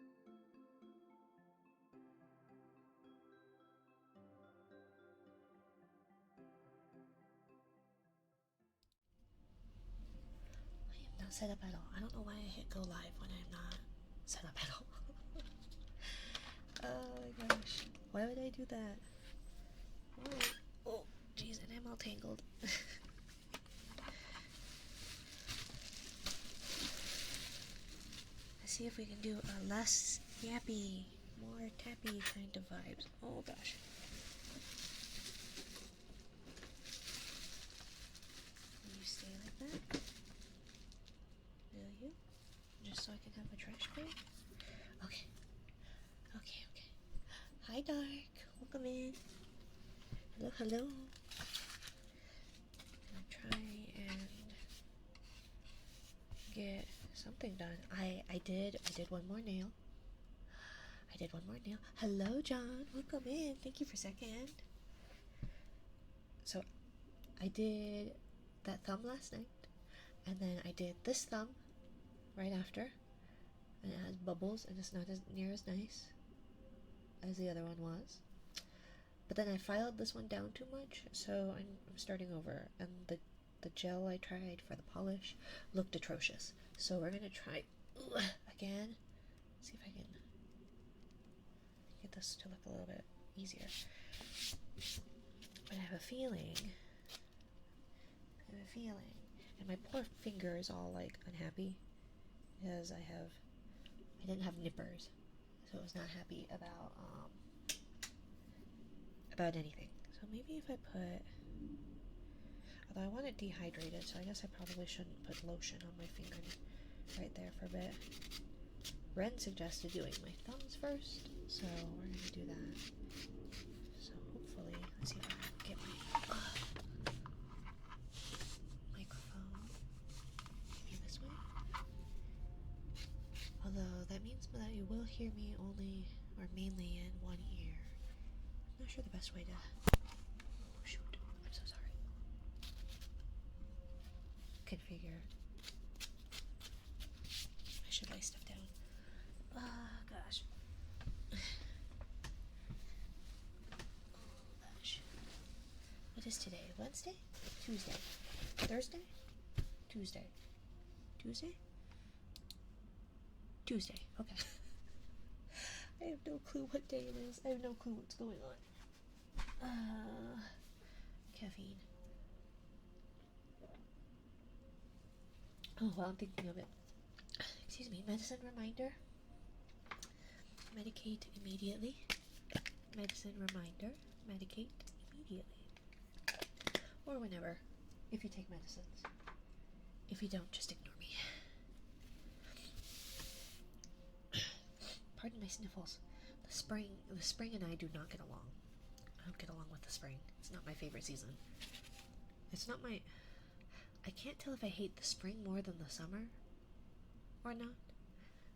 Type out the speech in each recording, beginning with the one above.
I am not set up at all. I don't know why I hit go live when I'm not set up at all. Oh my gosh. Why would I do that? Oh, jeez, and I'm all tangled. Let's see if we can do a less yappy, more tappy kind of vibes. Oh gosh. Will you stay like that? Will you? Just so I can have a trash bag? Okay. Okay, okay. Hi, Dark. Welcome in. Hello, hello. I'm gonna try and get something done. I did one more nail. I did one more nail. Hello, John. Welcome in. Thank you for second. So I did that thumb last night, and then I did this thumb right after, and it has bubbles, and it's not as near as nice as the other one was. But then I filed this one down too much, so I'm starting over, and the gel I tried for the polish looked atrocious. So we're gonna try again. See if I can get this to look a little bit easier. But I have a feeling, and my poor finger is all like unhappy because I didn't have nippers, so it was not happy about anything. So maybe if I put, although I want it dehydrated, so I guess I probably shouldn't put lotion on my finger right there for a bit. Ren suggested doing my thumbs first, so we're gonna do that. So hopefully, let's see if I can get my microphone maybe this way. Although that means that you will hear me only or mainly in one ear. I'm not sure the best way to. Oh shoot! I'm so sorry. Configure. I should lay stuff down. Gosh. Oh gosh. What is today? Wednesday? Tuesday? Thursday? Tuesday? Tuesday? Tuesday. Okay. I have no clue what day it is. I have no clue what's going on. Caffeine. Oh, well, I'm thinking of it. Excuse me, medicine reminder. Medicate immediately. Medicine reminder. Medicate immediately. Or whenever, if you take medicines. If you don't, just ignore me. Pardon my sniffles. The spring and I do not get along. I don't get along with the spring. It's not my favorite season. It's not my... I can't tell if I hate the spring more than the summer or not,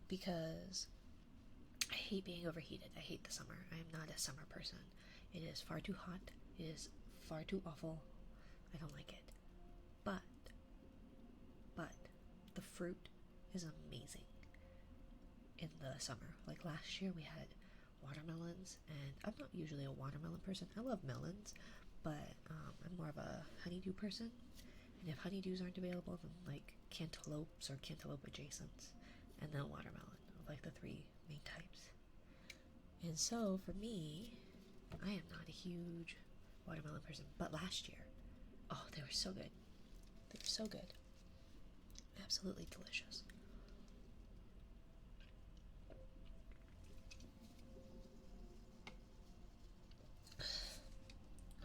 because I hate being overheated. I hate the summer. I am not a summer person. It is far too hot. It is far too awful. I don't like it. But the fruit is amazing in the summer. Like last year we had watermelons, and I'm not usually a watermelon person. I love melons, but I'm more of a honeydew person. And if honeydews aren't available, then like cantaloupes or cantaloupe adjacents, and then watermelon, like the three main types. And so for me, I am not a huge watermelon person, but last year, oh, they were so good. They were so good. Absolutely delicious.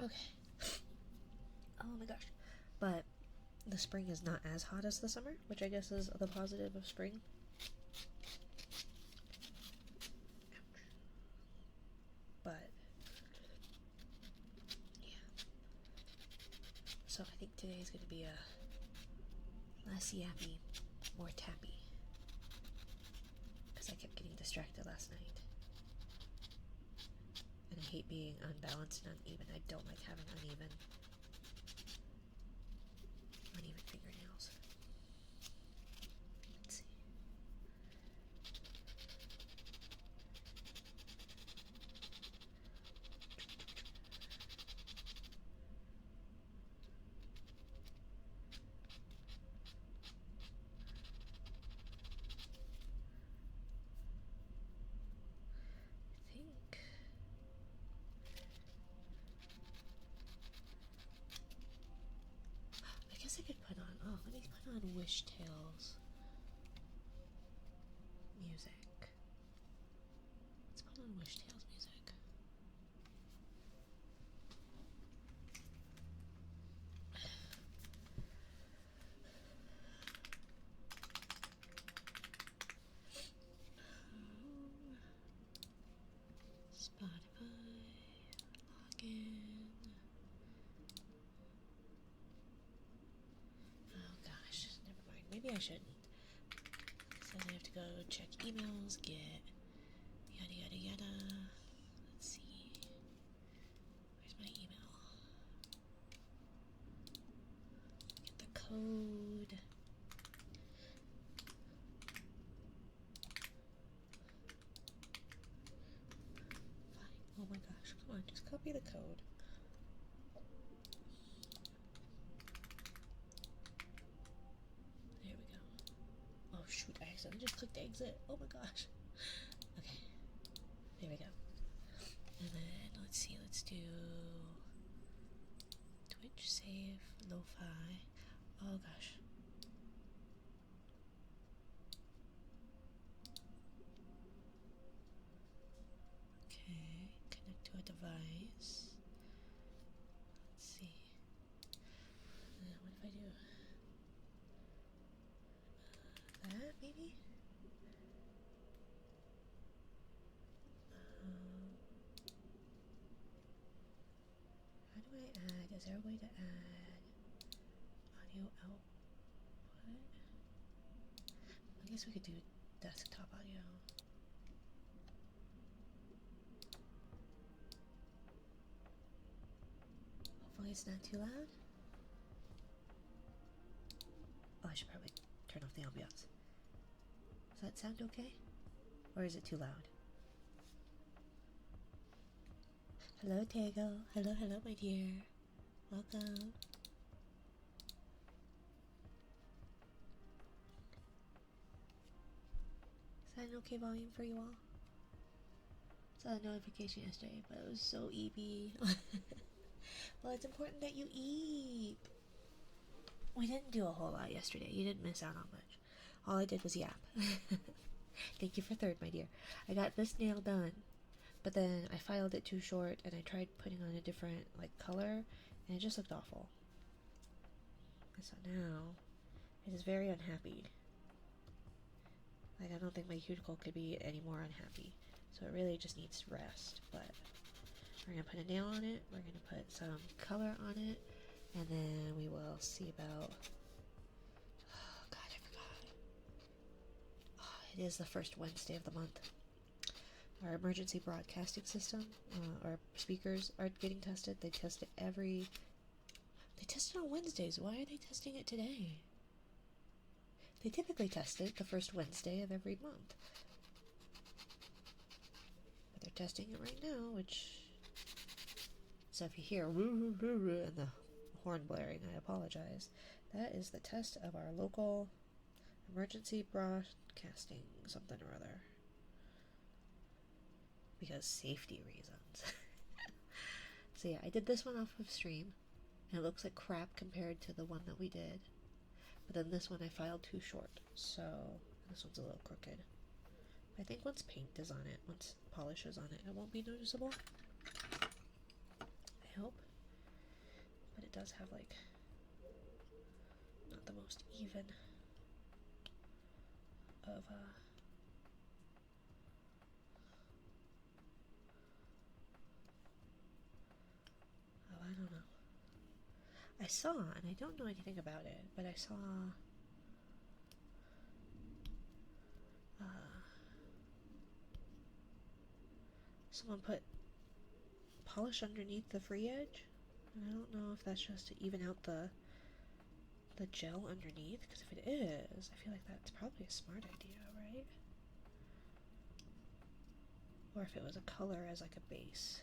Okay. Oh my gosh. But the spring is not as hot as the summer, which I guess is the positive of spring. But yeah. So I think today is going to be a less yappy, more tappy. Because I kept getting distracted last night. And I hate being unbalanced and uneven. I don't like having uneven fingernails. Let's see. put on Wish Tales music. Let's put on Wish Tales music. Spotify, login. Oh gosh, never mind. Maybe I shouldn't. So I have to go check emails, get yada yada yada. Let's see. Where's my email? Get the code. Fine. Oh my gosh, come on, just copy the code. There we go. Oh shoot, I accidentally just clicked exit. Oh my gosh. Okay. There we go. And then let's see, let's do Twitch, save, lo-fi. Oh gosh. Okay, connect to a device. Let's see. What if I do that maybe? How do I add? Is there a way to add audio output? I guess we could do desktop audio. Hopefully it's not too loud. Oh, I should probably turn off the ambiance. Does that sound okay? Or is it too loud? Hello, Tego. Hello, hello, my dear. Welcome. Is that an okay volume for you all? Saw a notification yesterday, but it was so eepy. Well, it's important that you eat. We didn't do a whole lot yesterday. You didn't miss out on much. All I did was yap. Thank you for third, my dear. I got this nail done, but then I filed it too short, and I tried putting on a different color, and it just looked awful. And so now it is very unhappy. I don't think my cuticle could be any more unhappy. So it really just needs rest. But we're gonna put a nail on it. We're gonna put some color on it, and then we will see about. Oh God, I forgot. Oh, it is the first Wednesday of the month. Our emergency broadcasting system, our speakers are getting tested. They test it They test it on Wednesdays. Why are they testing it today? They typically test it the first Wednesday of every month. But they're testing it right now, which... So if you hear woo woo woo and the horn blaring, I apologize. That is the test of our local emergency broadcasting something or other. Because safety reasons. So yeah, I did this one off of stream. And it looks like crap compared to the one that we did. But then this one I filed too short, so this one's a little crooked. I think once paint is on it, once polish is on it, it won't be noticeable. I hope. But it does have not the most even of oh, I don't know. I saw, and I don't know anything about it, but I saw someone put polish underneath the free edge, and I don't know if that's just to even out the gel underneath, because if it is, I feel like that's probably a smart idea, right? Or if it was a color as a base.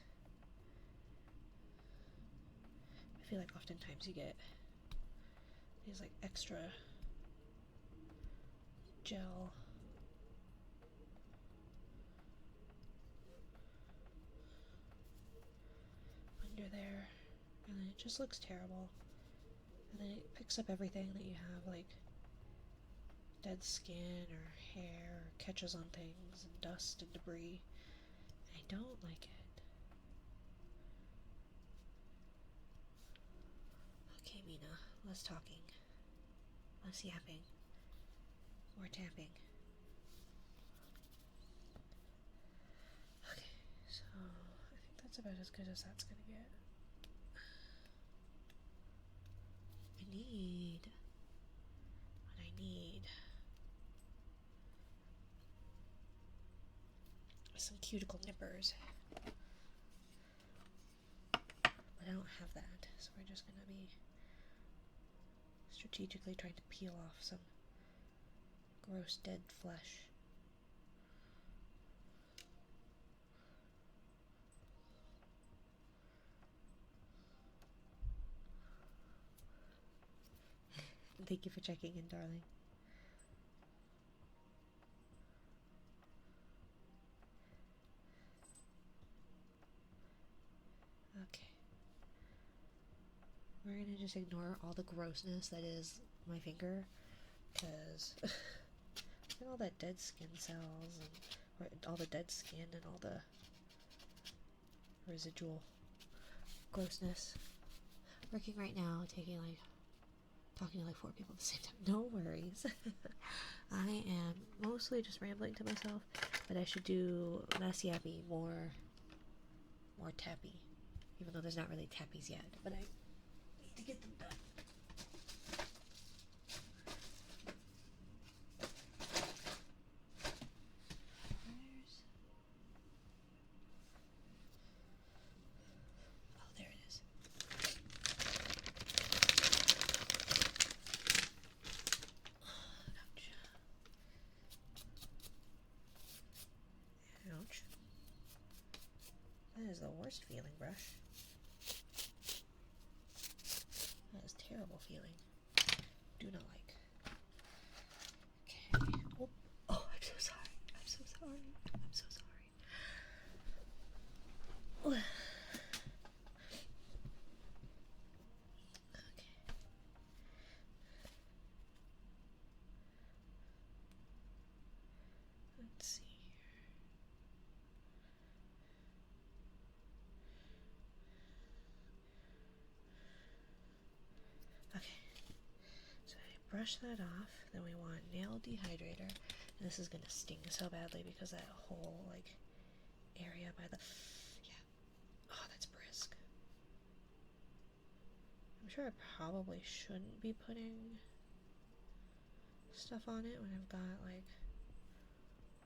I feel like oftentimes you get these extra gel under there, and then it just looks terrible, and then it picks up everything that you have dead skin or hair or catches on things and dust and debris. I don't like it. Okay, Mina, less talking, less yapping, more tapping. Okay, so I think that's about as good as that's gonna get. I need some cuticle nippers. But I don't have that, so we're just gonna be strategically trying to peel off some gross dead flesh. Thank you for checking in, darling. Okay. We're gonna just ignore all the grossness that is my finger, because all that dead skin cells and all the dead skin and all the residual grossness. Working right now, talking to like 4 people at the same time. No worries. I am mostly just rambling to myself, but I should do less yappy, more tappy. Even though there's not really tappies yet, but I need to get them done. Oh, there it is. Ouch. Ouch. That is the worst feeling, brush. That is terrible feeling. Do not like. Okay. Oh, I'm so sorry. I'm so sorry. I'm so sorry. Okay. Let's see here. Okay. So I brush that off. Then we want nail dehydrator. And this is gonna sting so badly because that whole like area by the oh, that's brisk. I'm sure I probably shouldn't be putting stuff on it when I've got like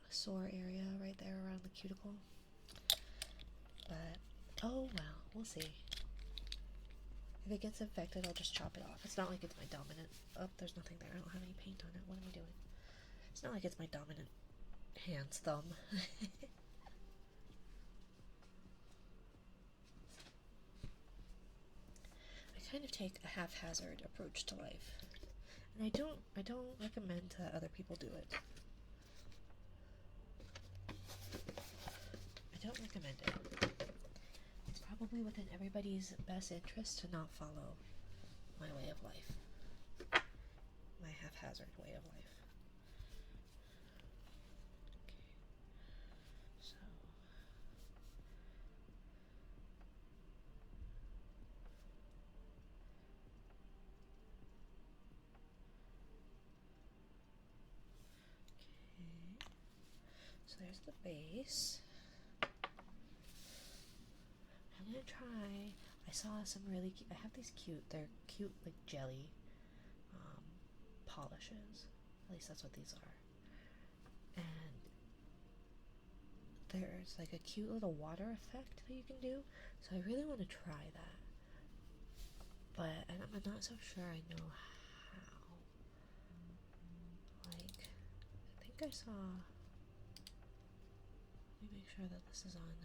a sore area right there around the cuticle. But oh well, we'll see. If it gets infected, I'll just chop it off. It's not like it's my dominant. Oh, there's nothing there. I don't have any paint on it. What am I doing? It's not like it's my dominant hand's thumb. I kind of take a haphazard approach to life, and I don't recommend that other people do it. I don't recommend it. It's probably within everybody's best interest to not follow my way of life, my haphazard way of life. So there's the base. I'm gonna try. I saw some really cute. I have these cute. They're cute, like jelly polishes. At least that's what these are. And there's like a cute little water effect that you can do. So I really want to try that. But I'm not so sure I know how. Like, I think I saw. Let me make sure that this is on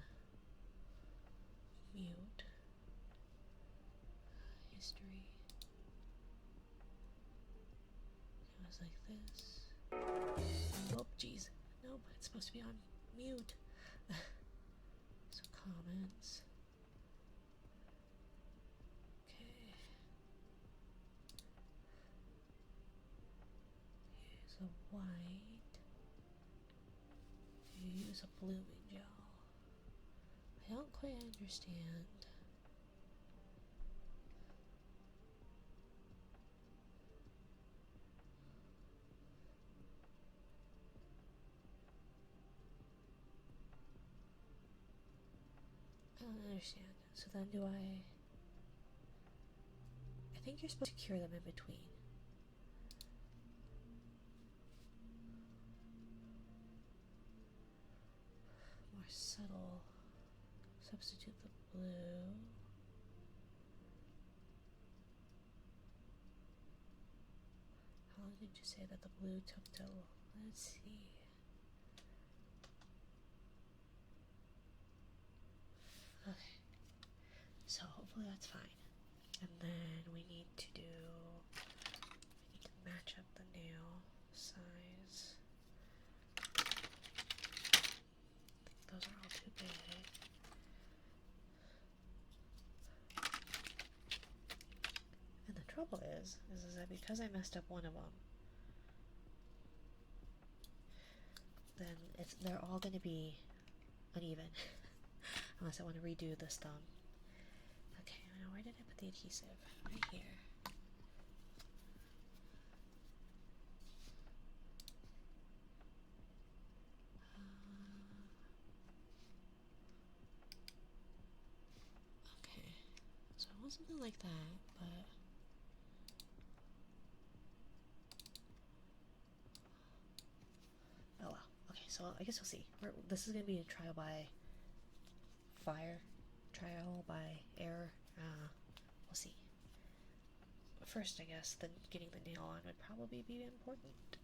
mute. History. It was like this. Oh, jeez. Nope, it's supposed to be on mute. So comments. Okay. So white. You use a blooming gel. I don't quite understand. I don't understand. So then do I think you're supposed to cure them in between. More subtle. Substitute the blue. How long did you say that the blue took to... Let's see. Okay. So hopefully that's fine. And then we need to match up the nail size. I think those are all too big. And the trouble is that because I messed up one of them, then they're all going to be uneven. Unless I want to redo this thumb. Okay, now where did I put the adhesive? Right here. Okay, so I want something like that, but oh well. Okay, so I guess we'll see. This is gonna be a trial by fire, trial by error. We'll see. First, I guess, then getting the nail on would probably be important.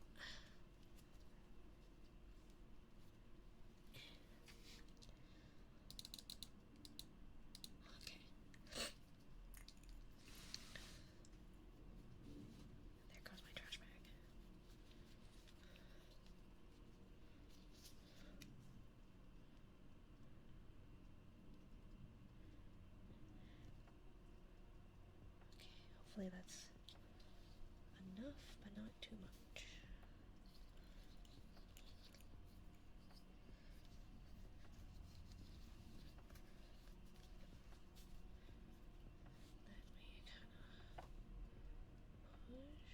Okay. There goes my trash bag. Okay, hopefully that's enough, but not too much. Then we kind of push.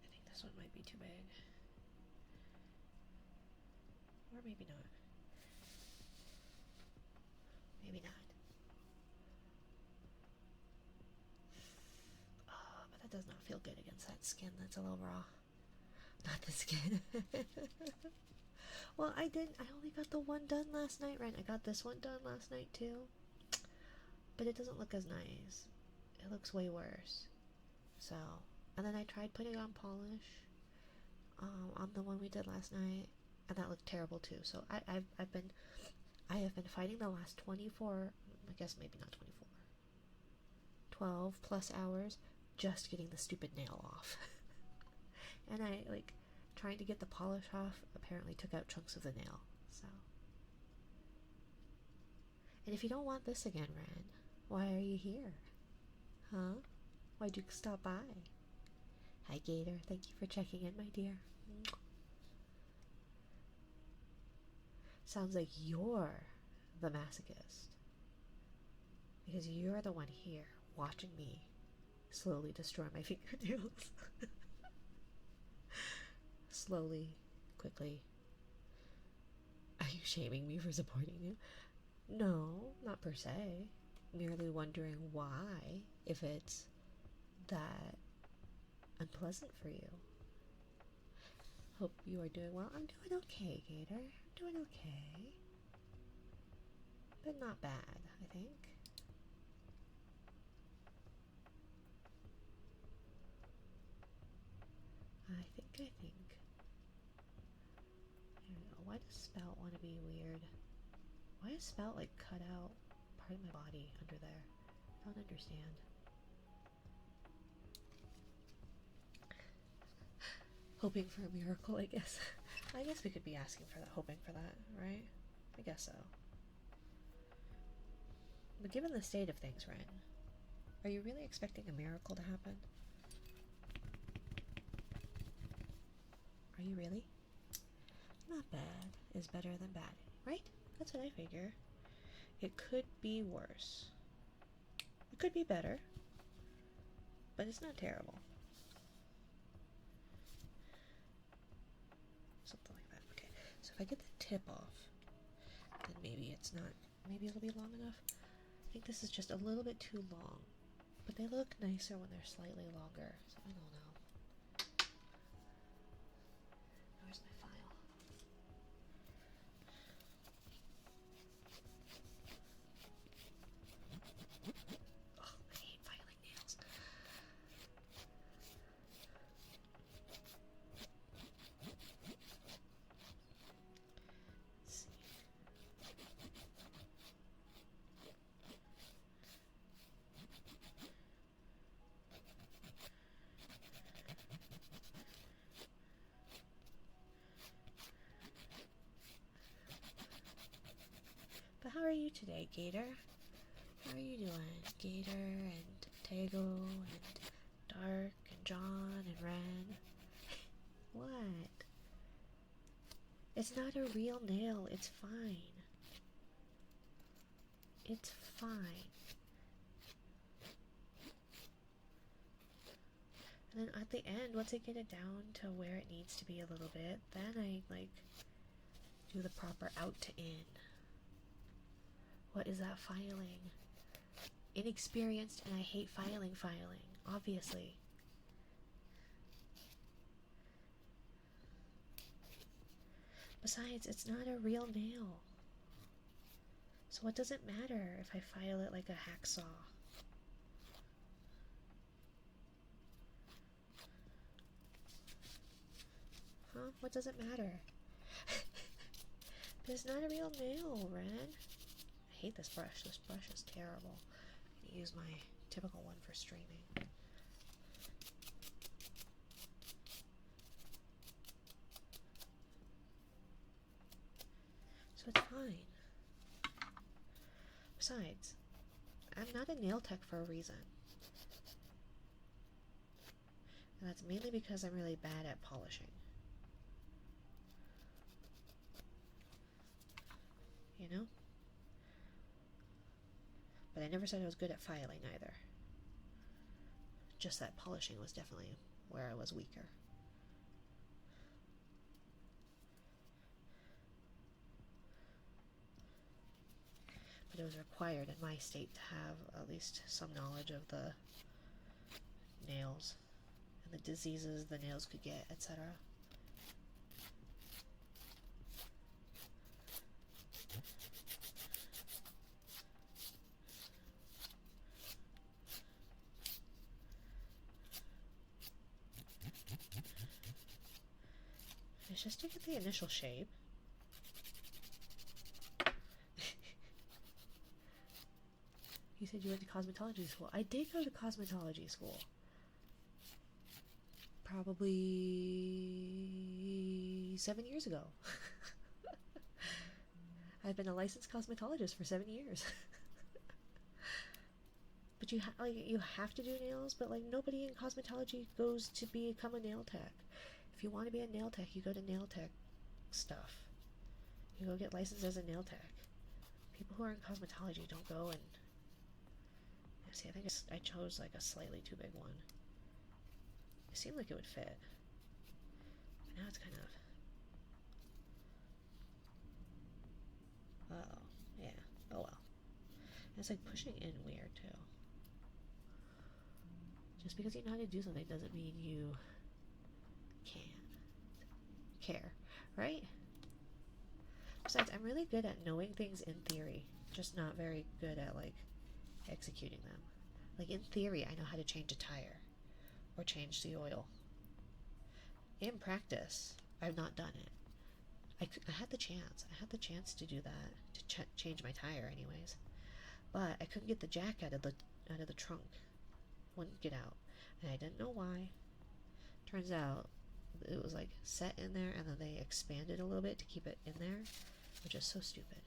I think this one might be too big. Or maybe not. Maybe not. Oh, but that does not feel good against that skin that's a little raw. Not the skin. Well, I only got the one done last night, right? I got this one done last night too. But it doesn't look as nice. It looks way worse. So, and then I tried putting on polish on the one we did last night, and that looked terrible too. So I have been fighting the last 24, I guess maybe not 24, 12 plus hours just getting the stupid nail off. And I trying to get the polish off apparently took out chunks of the nail. So, and if you don't want this again, Ren, why are you here? Huh? Why'd you stop by? Hi, Gator. Thank you for checking in, my dear. Sounds like you're the masochist. Because you're the one here watching me slowly destroy my fingernails. Slowly, quickly. Are you shaming me for supporting you? No, not per se. Merely wondering why, if it's that unpleasant for you. Hope you are doing well. I'm doing okay, Gator. I'm doing okay. But not bad, I think. I think. I don't know. Why does Spout want to be weird? Why is Spout cut out part of my body under there? I don't understand. Hoping for a miracle, I guess. I guess we could be asking for that, hoping for that, right? I guess so. But given the state of things, Ren, are you really expecting a miracle to happen? Are you really? Not bad is better than bad, right? That's what I figure. It could be worse. It could be better, but it's not terrible. Something like that. Okay, so if I get the tip off, then maybe it's not, maybe it'll be long enough. I think this is just a little bit too long, but they look nicer when they're slightly longer, so I don't know. Where's my file? Oh, I hate filing nails. Let's see. But how are you today, Gator? How are you doing, Gator and Tego and Dark and John and Ren? What? It's not a real nail. It's fine. It's fine. And then at the end, once I get it down to where it needs to be a little bit, then I, like, do the proper out to in. What is that filing? Inexperienced, and I hate filing, obviously. Besides, it's not a real nail. So what does it matter if I file it like a hacksaw? Huh? What does it matter? It's not a real nail, Ren. I hate this brush. This brush is terrible. I'm gonna use my typical one for streaming. So it's fine. Besides, I'm not a nail tech for a reason. And that's mainly because I'm really bad at polishing. You know? But I never said I was good at filing either. Just that polishing was definitely where I was weaker. But it was required in my state to have at least some knowledge of the nails and the diseases the nails could get, etc. It's just to get the initial shape. You said you went to cosmetology school. I did go to cosmetology school. Probably 7 years ago. I've been a licensed cosmetologist for 7 years. But you have to do nails, but like nobody in cosmetology goes to become a nail tech. If you want to be a nail tech, you go to nail tech stuff. You go get licensed as a nail tech. People who are in cosmetology don't go and... See, I think I chose like a slightly too big one. It seemed like it would fit. But now it's kind of... Uh-oh. Yeah. Oh well. And it's like pushing in weird too. Just because you know how to do something doesn't mean you care, right? Besides, I'm really good at knowing things in theory, just not very good at like executing them. Like in theory, I know how to change a tire or change the oil. In practice, I've not done it. I had the chance. I had the chance to do that, to change my tire anyways. But I couldn't get the jack out of the trunk. Wouldn't get out. And I didn't know why. Turns out it was like set in there and then they expanded a little bit to keep it in there, which is so stupid.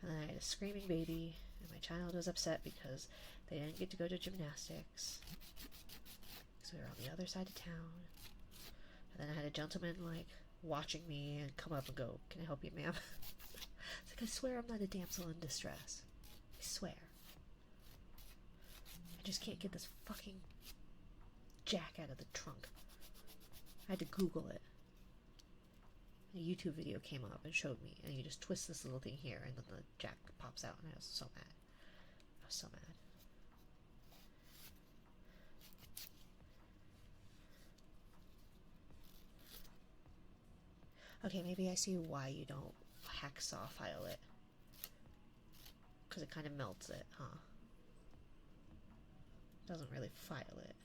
And then I had a screaming baby And my child was upset because they didn't get to go to gymnastics. So we were on the other side of town. And then I had a gentleman, like, watching me and come up and go, "Can I help you, ma'am?" It's like, I swear I'm not a damsel in distress. I swear. I just can't get this fucking jack out of the trunk. I had to Google it. A YouTube video came up and showed me, and you just twist this little thing here, and then the jack pops out, and I was so mad. I was so mad. Okay, maybe I see why you don't hacksaw file it. Because it kind of melts it, huh? Doesn't really file it.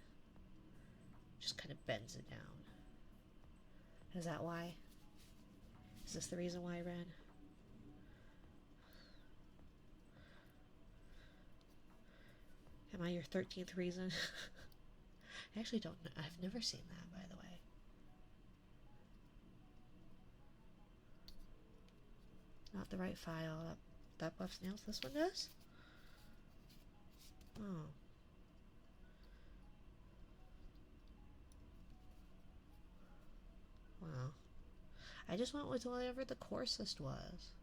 Just kind of bends it down. Is that why? Is this the reason why I ran? Am I your 13th reason? I actually don't know. I've never seen that, by the way. Not the right file. That buffs nails. This one does? Oh. Wow. I just went with whatever the coarsest was.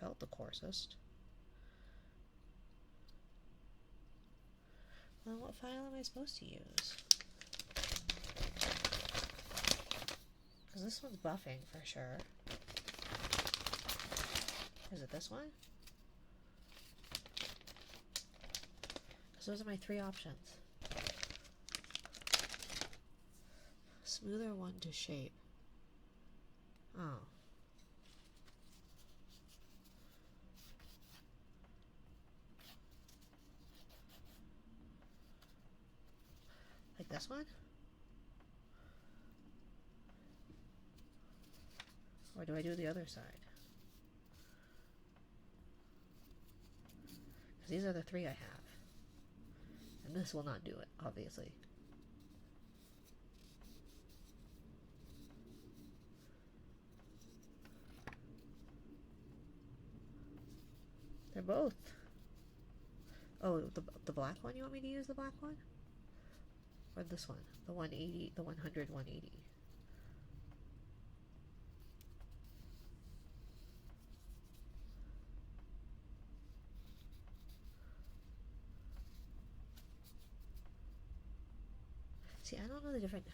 Felt the coarsest. Well, what file am I supposed to use? Because this one's buffing for sure. Is it this one? Because those are my three options. Smoother one to shape. Oh. Like this one? Or do I do the other side? Because these are the three I have. And this will not do it, obviously. They're both. Oh, the black one? You want me to use the black one? Or this one? The 180, the 100, 180. See, I don't know the difference.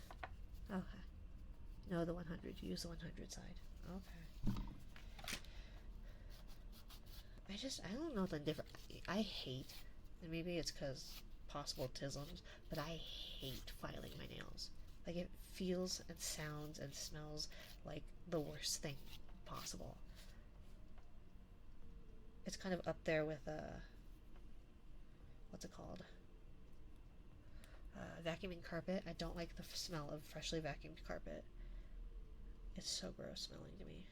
Okay. No, the 100. You use the 100 side. Okay. I don't know the difference. I hate, and maybe it's because possible tisms, but I hate filing my nails. Like, it feels and sounds and smells like the worst thing possible. It's kind of up there with, what's it called? Vacuuming carpet. I don't like the smell of freshly vacuumed carpet. It's so gross smelling to me.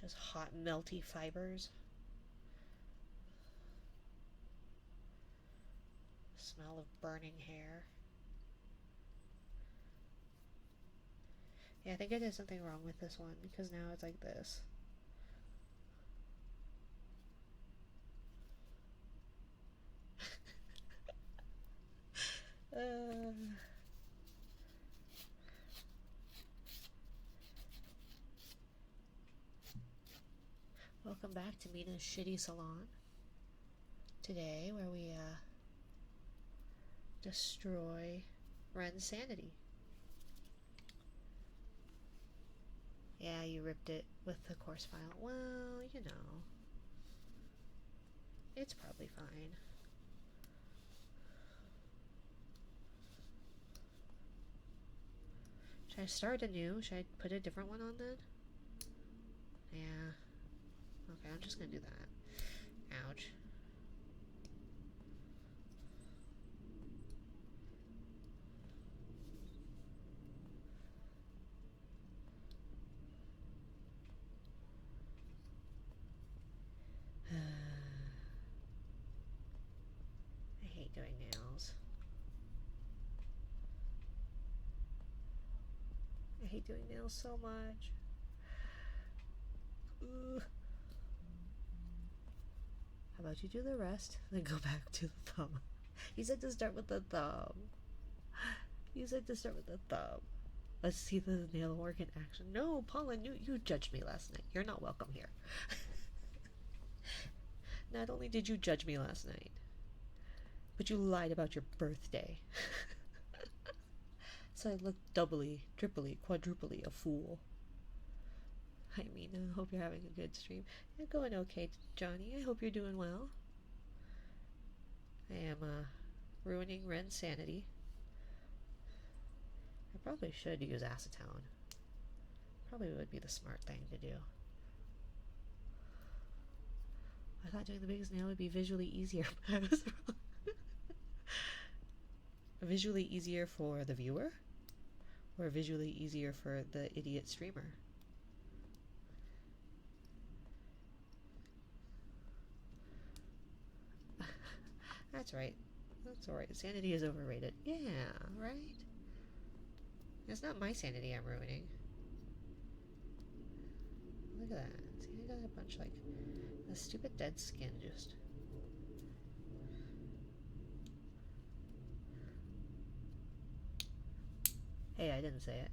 Just hot, melty fibers. Smell of burning hair. Yeah, I think I did something wrong with this one because now it's like this. Welcome back to Mina's Shitty Salon. Today, where we destroy Ren's sanity. Yeah, you ripped it with the course file. Well, you know. It's probably fine. Should I start anew? Should I put a different one on then? Yeah. Okay, I'm just gonna do that. Ouch. I hate doing nails. I hate doing nails so much. Ugh. How about you do the rest, then go back to the thumb? You said to start with the thumb. You said to start with the thumb. Let's see the nail work in action. No, Paula, you judged me last night. You're not welcome here. Not only did you judge me last night, but you lied about your birthday. So I look doubly, triply, quadruply a fool. I mean, I hope you're having a good stream. You're going okay, Johnny. I hope you're doing well. I am ruining Ren's sanity. I probably should use acetone. Probably would be the smart thing to do. I thought doing the biggest nail would be visually easier, but I was wrong. Visually easier for the viewer? Or visually easier for the idiot streamer? That's right. That's alright. Sanity is overrated. Yeah, right? It's not my sanity I'm ruining. Look at that. See, I got a bunch like the stupid dead skin just. Hey, I didn't say it.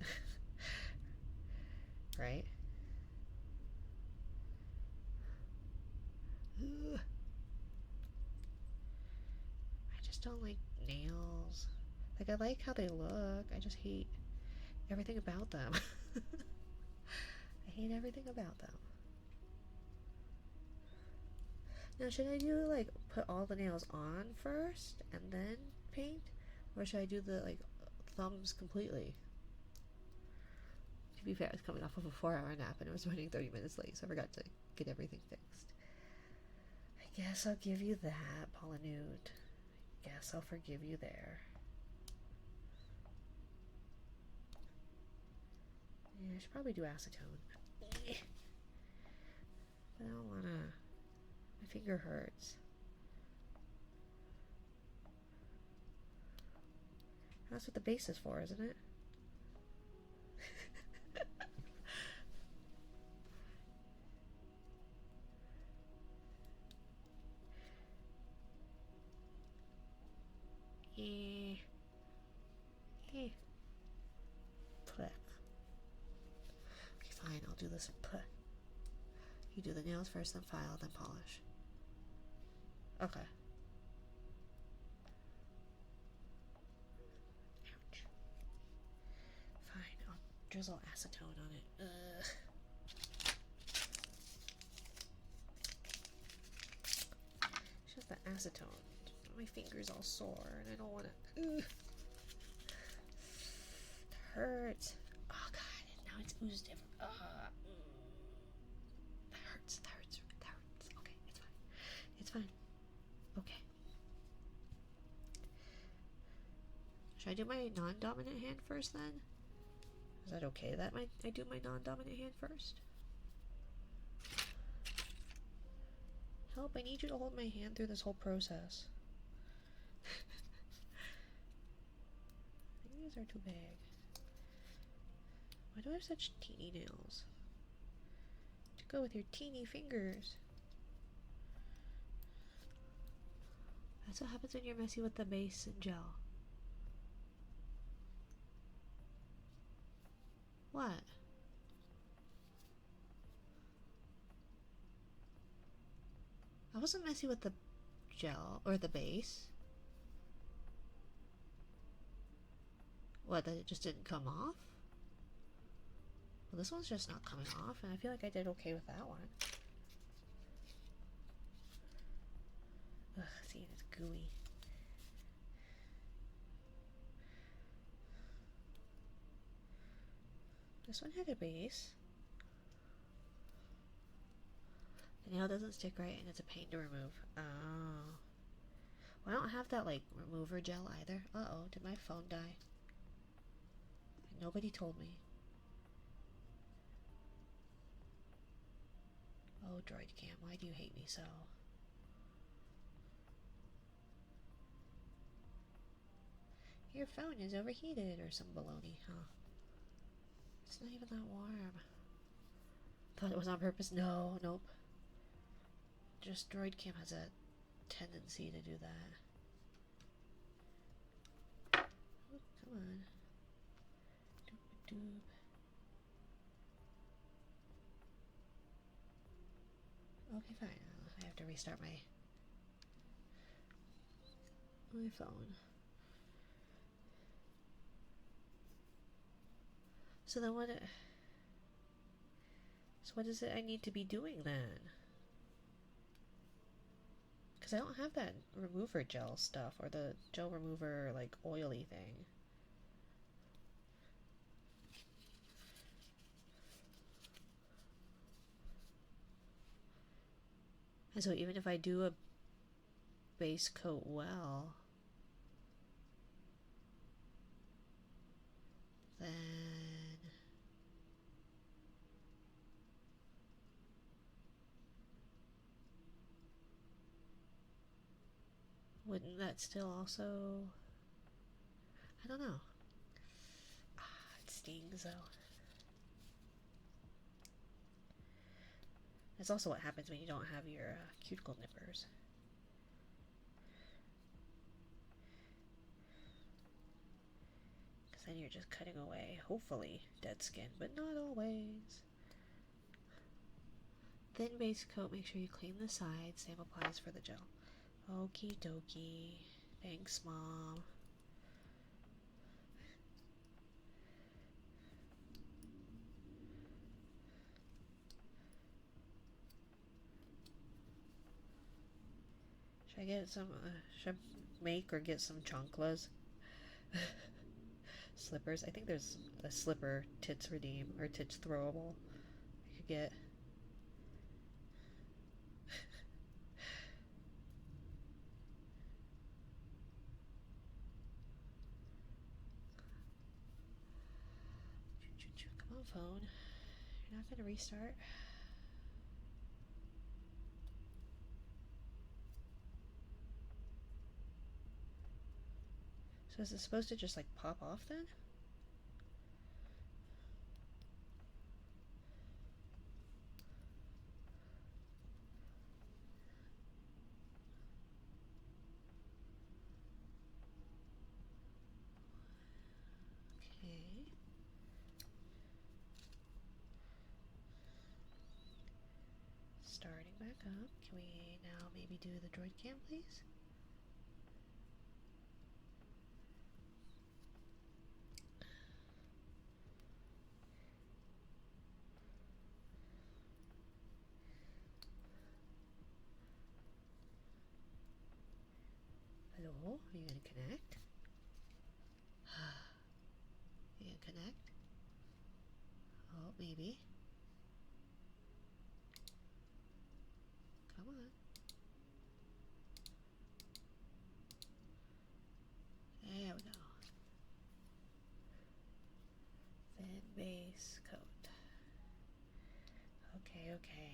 Right? Ugh. I just don't like nails. Like, I like how they look. I just hate everything about them. I hate everything about them. Now, should I do, like, put all the nails on first and then paint? Or should I do the, like, thumbs completely? To be fair, I was coming off of a 4-hour nap and I was running 30 minutes late, so I forgot to get everything fixed. I guess I'll give you that, Paula Nude. I guess I'll forgive you there. Yeah, I should probably do acetone. But I don't wanna. My finger hurts. That's what the base is for, isn't it? Eh. Eh. Pluck. Okay, fine, I'll do this. Pluck. You do the nails first, then file, then polish. Okay. Ouch. Fine, I'll drizzle acetone on it. Ugh. It's just the acetone. My finger's all sore and I don't want to. It hurts. Oh god, now it's oozed everywhere. That hurts. That hurts. That hurts. Okay, it's fine. It's fine. Okay. Should I do my non-dominant hand first then? Is that okay that I do my non-dominant hand first? Help, I need you to hold my hand through this whole process. These are too big. Why do I have such teeny nails? To go with your teeny fingers. That's what happens when you're messy with the base and gel. What? I wasn't messy with the gel or the base. What, that it just didn't come off? Well, this one's just not coming off, and I feel like I did okay with that one. Ugh, see, it's gooey. This one had a base. The nail doesn't stick right, and it's a pain to remove. Oh. Well, I don't have that, like, remover gel either. Uh-oh, did my phone die? Nobody told me. Oh, Droid Cam, why do you hate me so? Your phone is overheated or some baloney, huh? It's not even that warm. Thought it was on purpose. No, nope. just Droid Cam has a tendency to do that. Oh, come on. Doop-a-doop. Okay, fine. I have to restart my phone. So then what? So what is it I need to be doing then? Because I don't have that remover gel stuff or the gel remover like oily thing. And so even if I do a base coat well, then wouldn't that still also... I don't know. It stings though. That's also what happens when you don't have your cuticle nippers. Because then you're just cutting away, hopefully, dead skin, but not always. Thin base coat, make sure you clean the sides. Same applies for the gel. Okie dokie. Thanks, Mom. Should I get some, should I make or get some chanclas? Slippers. I think there's a slipper tits redeem or tits throwable I could get. Come on, phone. You're not gonna restart? So is it supposed to just like pop off then? Okay. Starting back up. Can we now maybe do the droid cam, please? Hello? Are you gonna connect? You gonna connect? Oh, maybe. Come on. There we go. Thin base coat. Okay, okay.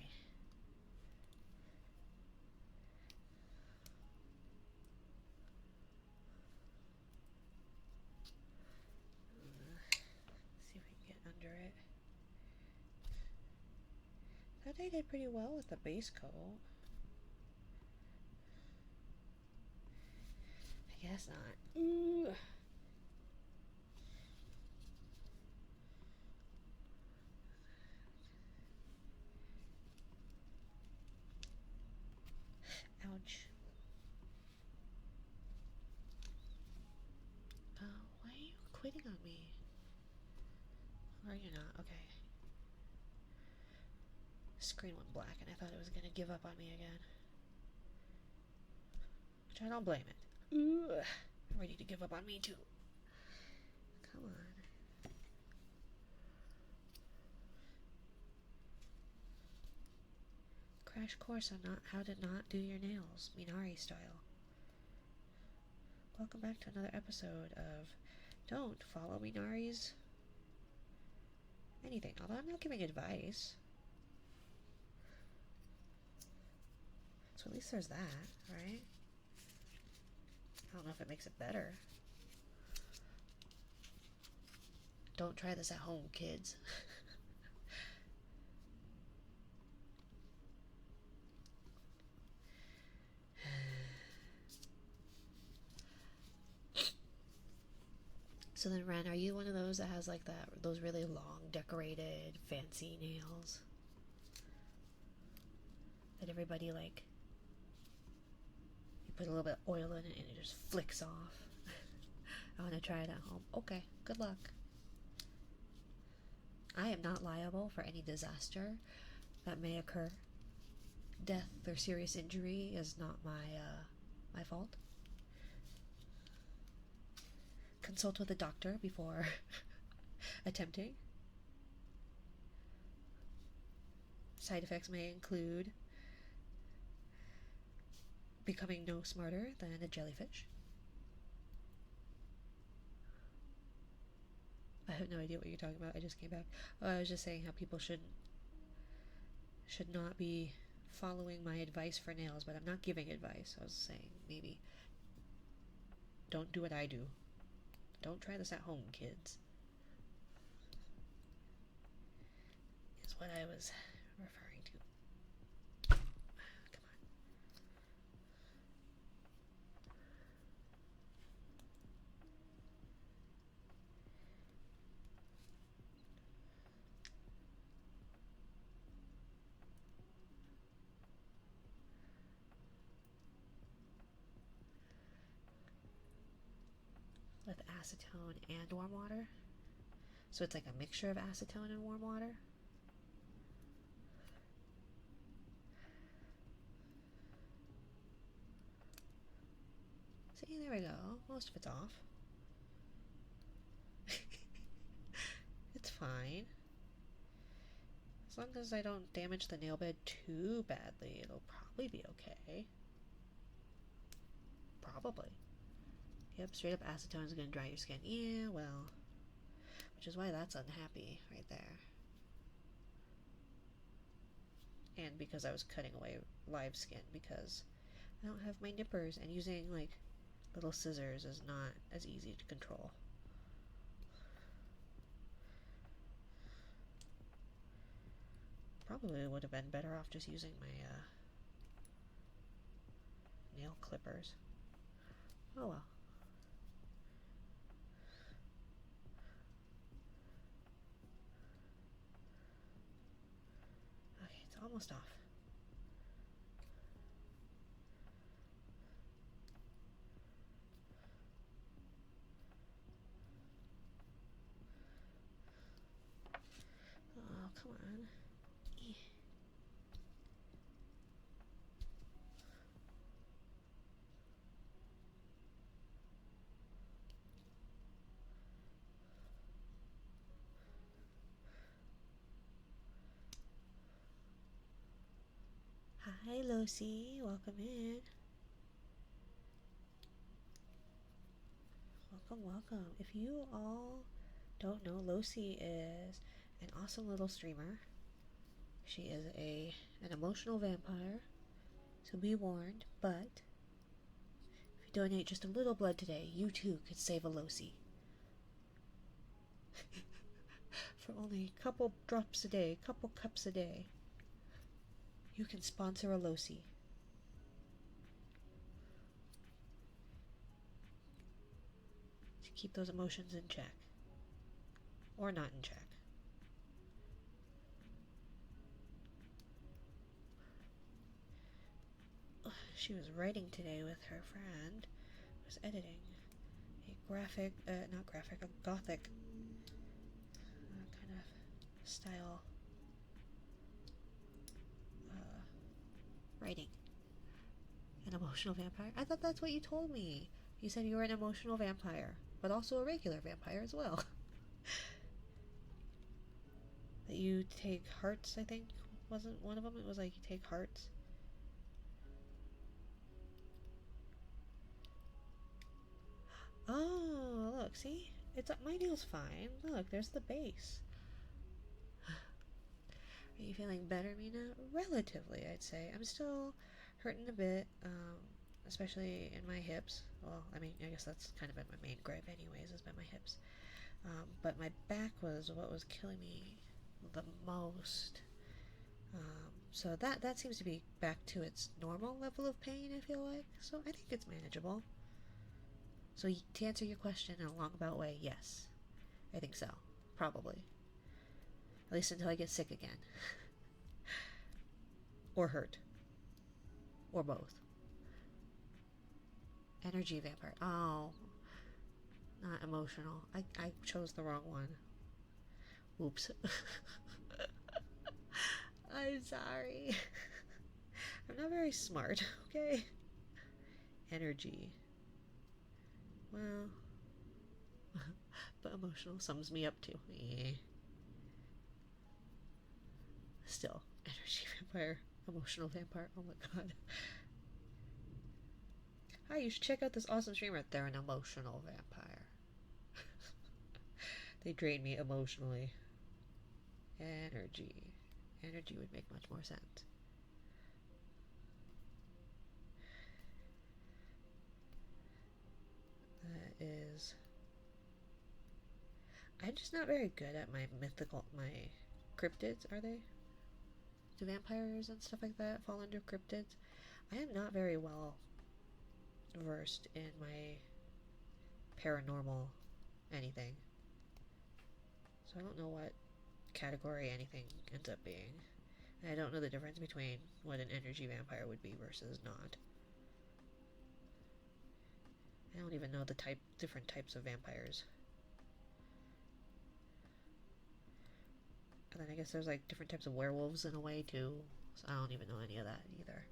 See if we can get under it. I thought I did pretty well with the base coat. I guess not. Ooh. Ouch. Why are you quitting on me? Or you're not? Okay. Screen went black and I thought it was gonna give up on me again. Which I don't blame it. Ooh. I'm ready to give up on me too. Come on. Crash course on how to not do your nails, Minari style. Welcome back to another episode of Don't Follow Minari's anything. Although I'm not giving advice. So at least there's that, right? I don't know if it makes it better. Don't try this at home, kids. So then, Ren, are you one of those that has like those really long, decorated, fancy nails that everybody like? You put a little bit of oil in it and it just flicks off. I want to try it at home. Okay, good luck. I am not liable for any disaster that may occur. Death or serious injury is not my fault. Consult with a doctor before attempting. Side effects may include becoming no smarter than a jellyfish. I have no idea what you're talking about. I just came back. Oh, I was just saying how people should not be following my advice for nails, but I'm not giving advice. I was saying maybe don't do what I do. Don't try this at home, kids. Is what I was referring to. Come on. With acetone and warm water. So it's like a mixture of acetone and warm water. See, there we go. Most of it's off. It's fine. As long as I don't damage the nail bed too badly, it'll probably be okay. Probably. Yep, straight up acetone is going to dry your skin. Yeah, well. Which is why that's unhappy right there. And because I was cutting away live skin because I don't have my nippers, and using like little scissors is not as easy to control. Probably would have been better off just using my nail clippers. Oh well. Okay, it's almost off. Oh, come on. Hi, Lucy. Welcome in. Welcome. If you all don't know, Lucy is an awesome little streamer. She is an emotional vampire, so be warned. But if you donate just a little blood today, you too could save a Lucy. For only a couple drops a day, couple cups a day, you can sponsor a Lucy. To keep those emotions in check. Or not in check. She was writing today with her friend, was editing a gothic kind of style writing. An emotional vampire? I thought that's what you told me. You said you were an emotional vampire, but also a regular vampire as well. That you take hearts, I think, wasn't one of them? It was like you take hearts. Oh, look, see? My nail's fine. Look, there's the base. Are you feeling better, Mina? Relatively, I'd say. I'm still hurting a bit, especially in my hips. Well, I mean, I guess that's kind of been my main gripe anyways, has been my hips. But my back was what was killing me the most. So that seems to be back to its normal level of pain, I feel like. So I think it's manageable. So to answer your question in a roundabout way, yes. I think so. Probably. At least until I get sick again. Or hurt. Or both. Energy vampire. Oh. Not emotional. I chose the wrong one. Oops. I'm sorry. I'm not very smart, okay? Energy. Well. But emotional sums me up too. Yeah. Still. Energy vampire. Emotional vampire. Oh my god. Hi, you should check out this awesome streamer. They're an emotional vampire. They drain me emotionally. Energy. Energy would make much more sense. That is... I'm just not very good at my cryptids, are they? Do vampires and stuff like that fall under cryptids? I am not very well versed in my paranormal anything. So I don't know what category anything ends up being. And I don't know the difference between what an energy vampire would be versus not. I don't even know the different types of vampires. And then I guess there's like different types of werewolves in a way too. So I don't even know any of that either.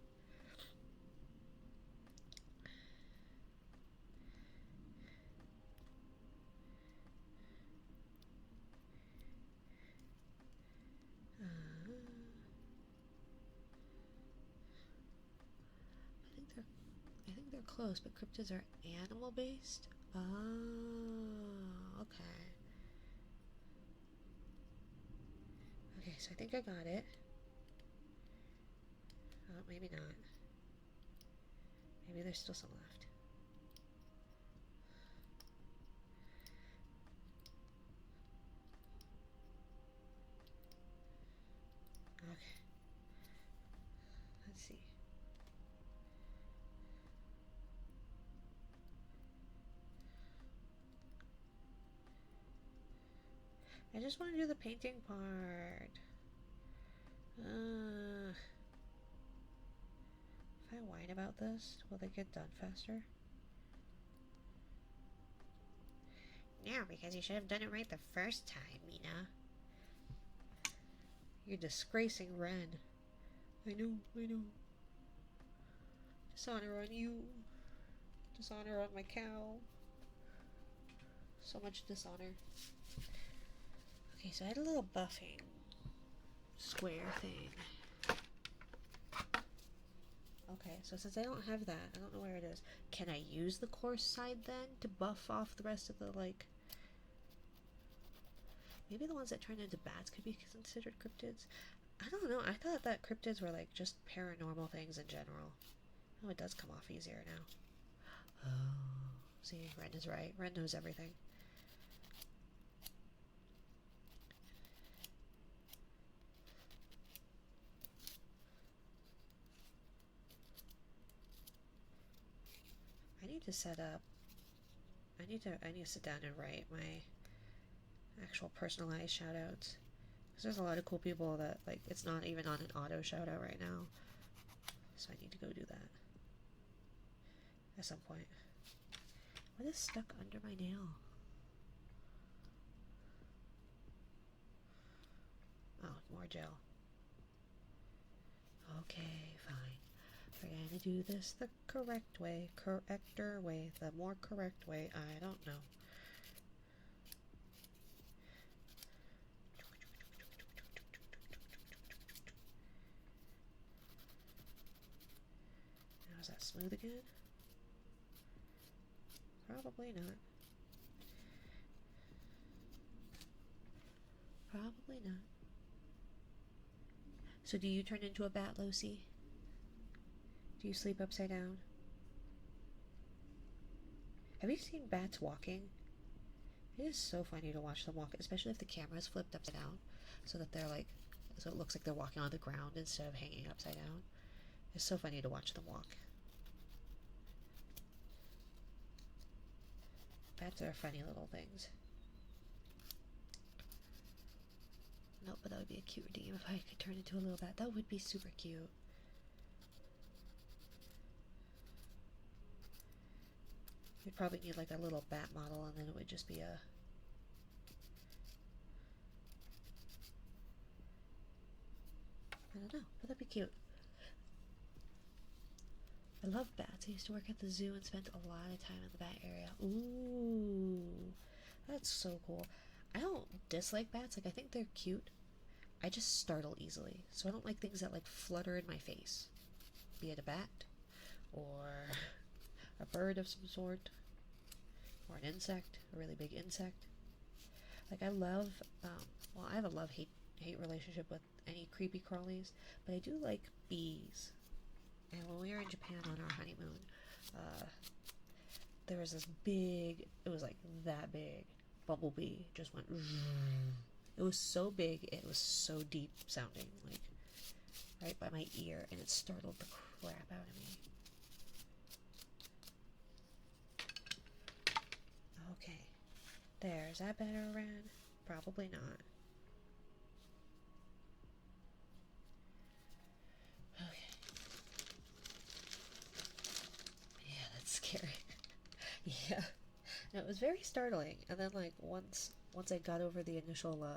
I think they're close, but cryptids are animal based. Oh, okay. Okay, so I think I got it. Oh, maybe not. Maybe there's still some left. Okay. Let's see. I just want to do the painting part. If I whine about this, will they get done faster? No, because you should have done it right the first time, Mina. You're disgracing Ren. I know, I know. Dishonor on you. Dishonor on my cow. So much dishonor. Okay, so I had a little buffing square thing. Okay, so since I don't have that, I don't know where it is. Can I use the coarse side then to buff off the rest of the, like... Maybe the ones that turn into bats could be considered cryptids? I don't know. I thought that cryptids were, like, just paranormal things in general. Oh, it does come off easier now. Oh, see, Ren is right. Ren knows everything. I need to set up... I need to sit down and write my actual personalized shoutouts. Because there's a lot of cool people that, like, it's not even on an auto shoutout right now. So I need to go do that. At some point. What is stuck under my nail? Oh, more gel. Okay, fine. We're gonna do this the correct way. Corrector way. The more correct way. I don't know. Now is that smooth again? Probably not. Probably not. So do you turn into a bat, Lucy? Do you sleep upside down? Have you seen bats walking? It is so funny to watch them walk, especially if the camera is flipped upside down, so that they're like, so it looks like they're walking on the ground instead of hanging upside down. It's so funny to watch them walk. Bats are funny little things. No, but that would be a cute redeem if I could turn into a little bat. That would be super cute. We'd probably need like a little bat model, and then it would just be a... I don't know, but that'd be cute. I love bats. I used to work at the zoo and spent a lot of time in the bat area. Ooh, that's so cool. I don't dislike bats. Like, I think they're cute. I just startle easily. So I don't like things that like flutter in my face. Be it a bat, or a bird of some sort, or an insect, a really big insect. Like, I love, well, I have a love-hate relationship with any creepy crawlies, but I do like bees. And when we were in Japan on our honeymoon, there was this big, it was like that big, bumblebee just went. It was so big, it was so deep sounding, like right by my ear, and it startled the crap out of me. Okay, there. Is that better, Ren? Probably not. Okay. Yeah, that's scary. Yeah. No, it was very startling. And then, like, once I got over the initial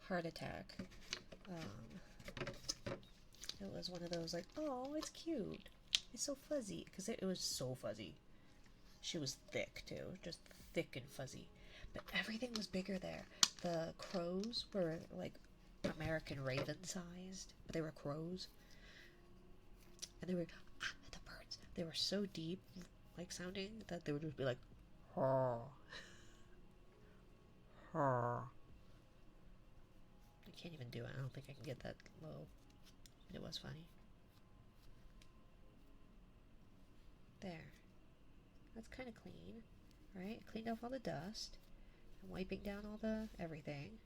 heart attack, it was one of those like, oh, it's cute. It's so fuzzy. Because it was so fuzzy. She was thick, too. Just thick and fuzzy. But everything was bigger there. The crows were, like, American raven sized. But they were crows. And they were, the birds. They were so deep, like, sounding, that they would just be like, oh. I can't even do it. I don't think I can get that low. But it was funny. There. That's kind of clean, right? Cleaned off all the dust. I'm wiping down all the everything.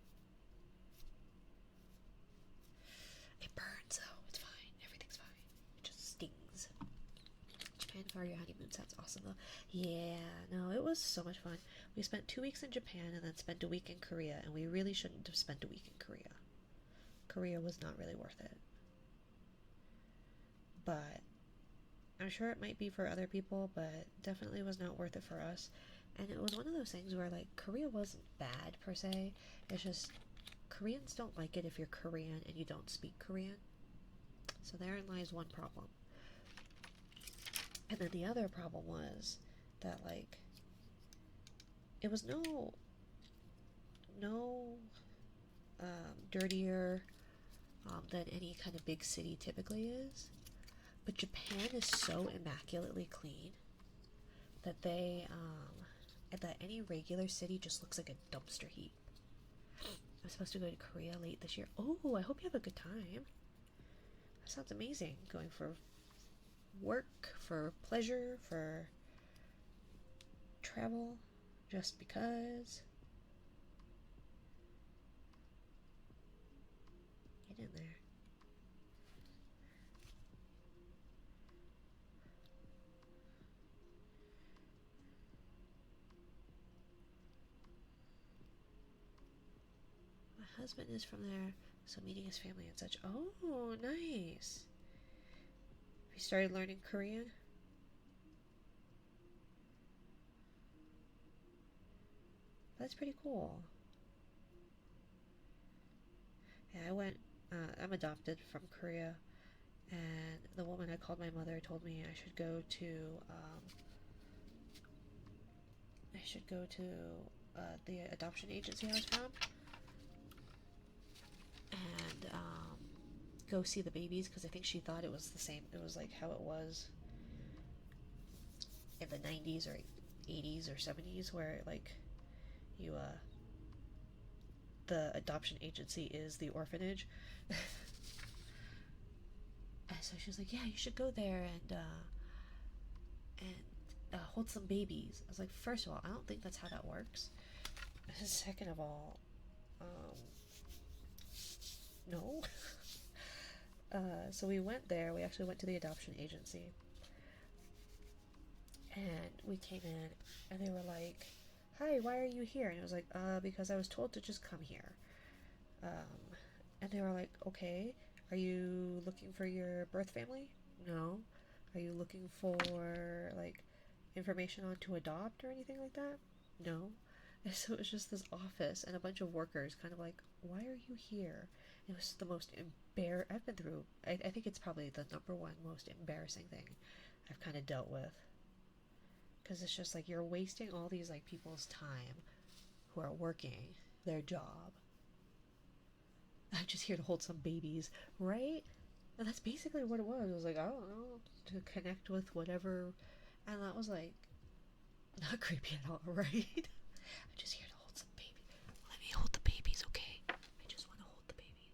It burns though. It's fine. Everything's fine. It just stings. Japan for your honeymoon sounds awesome though. Yeah, no, it was so much fun. We spent 2 weeks in Japan and then spent a week in Korea, and we really shouldn't have spent a week in Korea. Korea was not really worth it. But I'm sure it might be for other people, but definitely was not worth it for us. And it was one of those things where, like, Korea wasn't bad per se. It's just Koreans don't like it if you're Korean and you don't speak Korean. So therein lies one problem. And then the other problem was that, like, it was no dirtier than any kind of big city typically is. But Japan is so immaculately clean that that any regular city just looks like a dumpster heap. I'm supposed to go to Korea late this year. Oh, I hope you have a good time. That sounds amazing. Going for work, for pleasure, for travel, just because. Get in there. My husband is from there, so meeting his family and such. Oh, nice. Have you started learning Korean? That's pretty cool. Yeah, I'm adopted from Korea, and the woman I called my mother told me I should go to, the adoption agency I was from, and, go see the babies, because I think she thought it was the same, it was like how it was in the 90s or 80s or 70s, where, like, you, the adoption agency is the orphanage. And so she was like, yeah, you should go there and hold some babies. I was like, first of all, I don't think that's how that works. Second of all, no. So we went there. We actually went to the adoption agency. And we came in, and they were like, "Hi, why are you here?" And it was like, because I was told to just come here." Um, and they were like, "Okay, are you looking for your birth family?" "No." "Are you looking for, like, information on to adopt or anything like that?" "No." And so it was just this office and a bunch of workers kind of like, "Why are you here?" It was the most I've been through, I think it's probably the number one most embarrassing thing I've kind of dealt with. Because it's just like you're wasting all these like people's time who are working their job. I'm just here to hold some babies, right? And that's basically what it was. It was like, I don't know, to connect with whatever. And that was like, not creepy at all, right? I'm just here to hold some babies. Let me hold the babies, okay? I just want to hold the babies.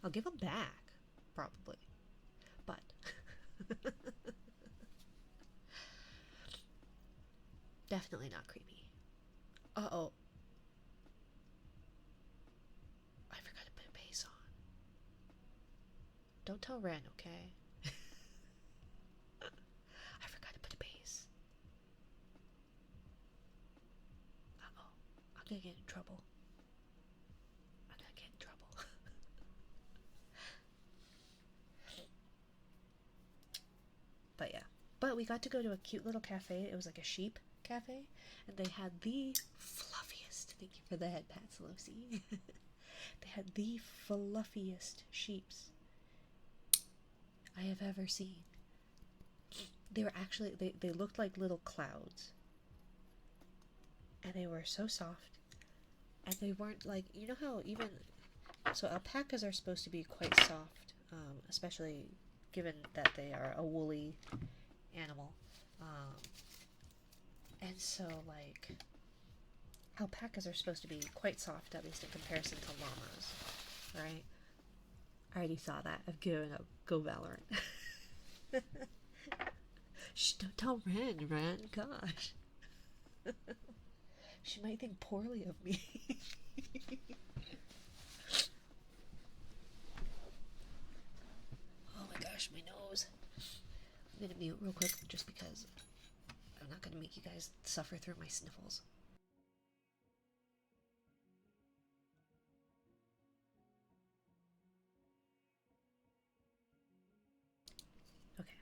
I'll give them back, probably. But definitely not creepy. Uh oh. I forgot to put a bass on. Don't tell Ren, okay? I forgot to put a bass. Uh oh. I'm gonna get in trouble. I'm gonna get in trouble. But yeah. But we got to go to a cute little cafe. It was like a sheep cafe. And they had the fluffiest. Thank you for the head pats, Lucy. They had the fluffiest sheeps I have ever seen. They were actually, they looked like little clouds. And they were so soft. And they weren't like, you know how even, so alpacas are supposed to be quite soft, especially given that they are a woolly animal. And so, like, alpacas are supposed to be quite soft, at least in comparison to llamas, right? I already saw that. I've given up. Go Valorant. Shh, don't tell Ren, gosh. She might think poorly of me. Oh my gosh, my nose. I'm gonna mute real quick just because I'm not gonna make you guys suffer through my sniffles. Okay.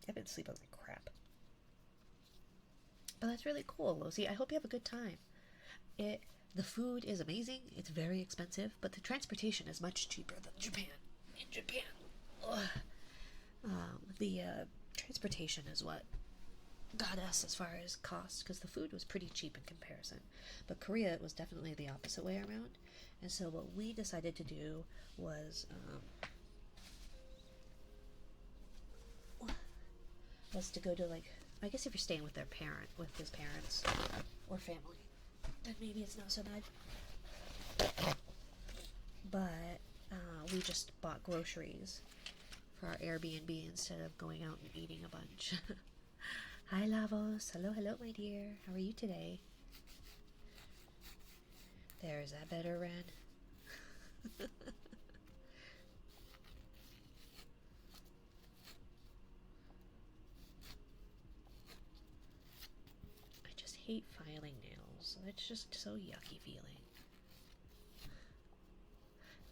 I've been sleeping like crap. But that's really cool, Lucy. I hope you have a good time. The food is amazing. It's very expensive, but the transportation is much cheaper than Japan. In Japan, the transportation is what got us as far as cost, because the food was pretty cheap in comparison. But Korea was definitely the opposite way around, and so what we decided to do was to go to, like, I guess if you're staying with with his parents or family, then maybe it's not so bad. But we just bought groceries for our Airbnb instead of going out and eating a bunch. Hi, Lavos. Hello, hello, my dear. How are you today? There's that better, Ren. I just hate filing nails. It's just so yucky feeling.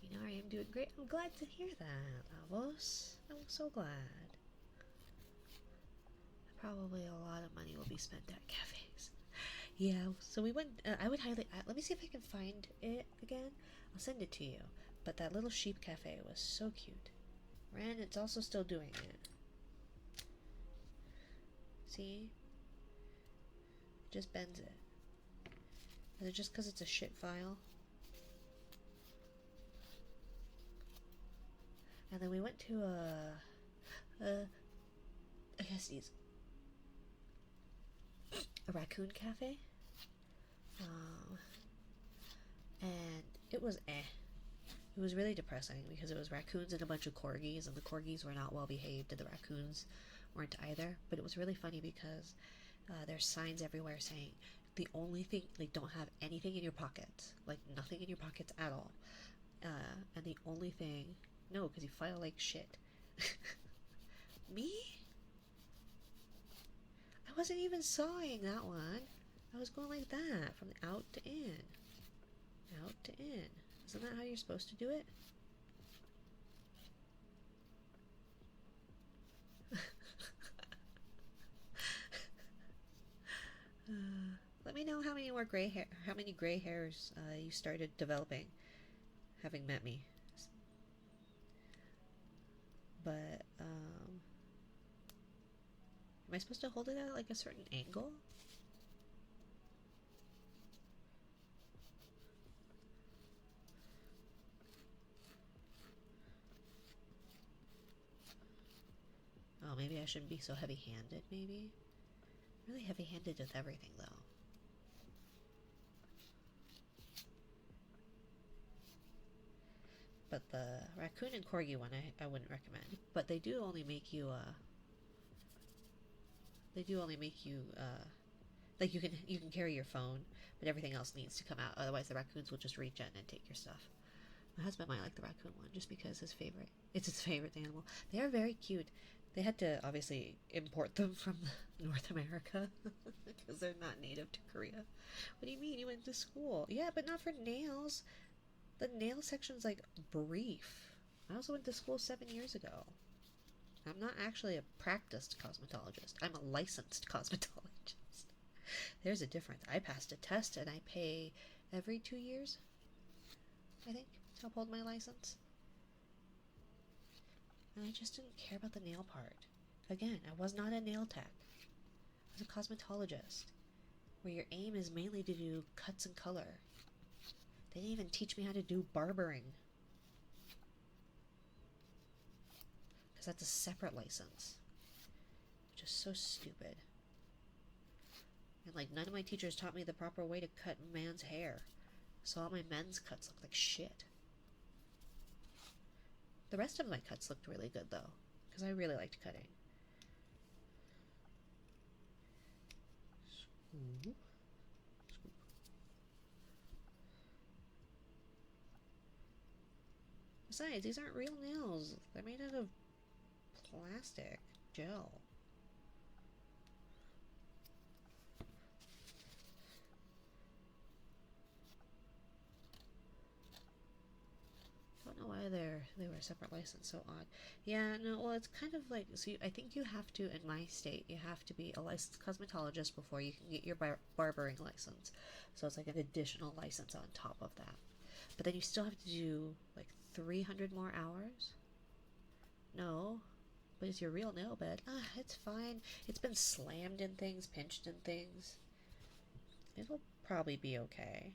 You know, I am doing great. I'm glad to hear that, Lavos. I'm so glad. Probably a lot of money will be spent at cafes. Yeah, so we went. I would highly. Let me see if I can find it again. I'll send it to you. But that little sheep cafe was so cute. Ren, it's also still doing it. See? It just bends it. Is it just because it's a shit file? And then we went to I guess these, a raccoon cafe. And it was It was really depressing because it was raccoons and a bunch of corgis, and the corgis were not well behaved, and the raccoons weren't either. But it was really funny because there's signs everywhere saying the only thing, like, don't have anything in your pockets, like nothing in your pockets at all. And the only thing, no, because you file like shit. Me? I wasn't even sawing that one. I was going like that, from out to in. Out to in. Isn't that how you're supposed to do it? Let me know how many more how many gray hairs you started developing, having met me. But am I supposed to hold it at like a certain angle? Oh, maybe I shouldn't be so heavy-handed, maybe? I'm really heavy-handed with everything, though. But the raccoon and corgi one, I wouldn't recommend. But they do only make you, like you can carry your phone, but everything else needs to come out. Otherwise, the raccoons will just reach in and take your stuff. My husband might like the raccoon one just because it's his favorite animal. They are very cute. They had to obviously import them from North America because they're not native to Korea. What do you mean? You went to school? Yeah, but not for nails. The nail section's like brief. I also went to school 7 years ago. I'm not actually a practiced cosmetologist. I'm a licensed cosmetologist. There's a difference. I passed a test and I pay every 2 years, I think, to uphold my license. And I just didn't care about the nail part. Again, I was not a nail tech. I was a cosmetologist, where your aim is mainly to do cuts and color. They didn't even teach me how to do barbering. Because that's a separate license. Which is so stupid. And like, none of my teachers taught me the proper way to cut man's hair. So all my men's cuts look like shit. The rest of my cuts looked really good, though, because I really liked cutting. Scoop. Scoop. Besides, these aren't real nails. They're made out of plastic gel. I don't know why they were a separate license. So odd. Yeah, no. Well, it's kind of like, so. I think you have to, in my state, you have to be a licensed cosmetologist before you can get your barbering license. So it's like an additional license on top of that. But then you still have to do like 300 more hours. No, but it's your real nail bed. It's fine. It's been slammed in things, pinched in things. It'll probably be okay.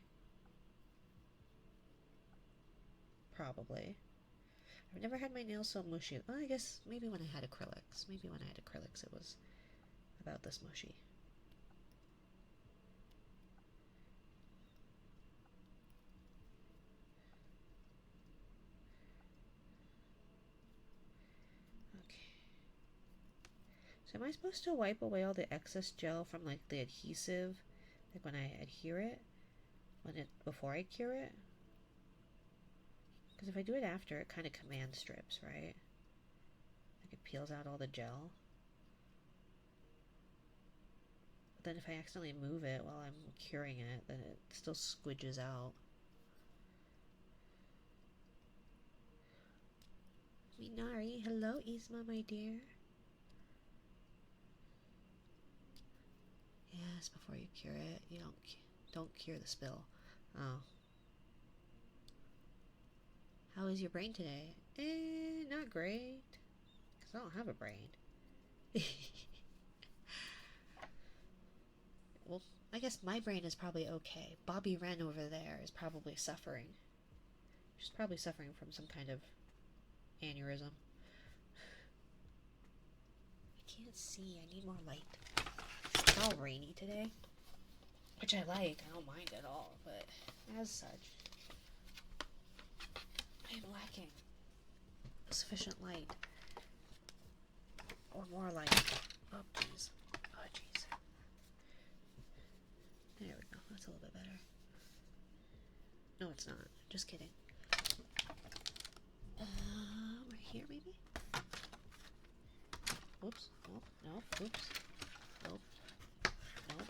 Probably. I've never had my nails so mushy. Well, I guess maybe when I had acrylics. Maybe when I had acrylics it was about this mushy. Okay. So am I supposed to wipe away all the excess gel from like the adhesive, like when I adhere it? Before I cure it? Because if I do it after, it kind of command strips, right? Like it peels out all the gel. But then if I accidentally move it while I'm curing it, then it still squidges out. Minari, hello Isma, my dear. Yes, before you cure it, you don't cure the spill. Oh. How is your brain today? Not great. Because I don't have a brain. Well, I guess my brain is probably okay. Bobby Wren over there is probably suffering. She's probably suffering from some kind of aneurysm. I can't see. I need more light. It's all rainy today. Which I like. I don't mind at all. But as such, I am lacking sufficient light. Or more light. Oh, jeez. Oh, jeez. There we go. That's a little bit better. No, it's not. Just kidding. here, maybe? Oops. Nope. Nope. Oops. Nope. Nope.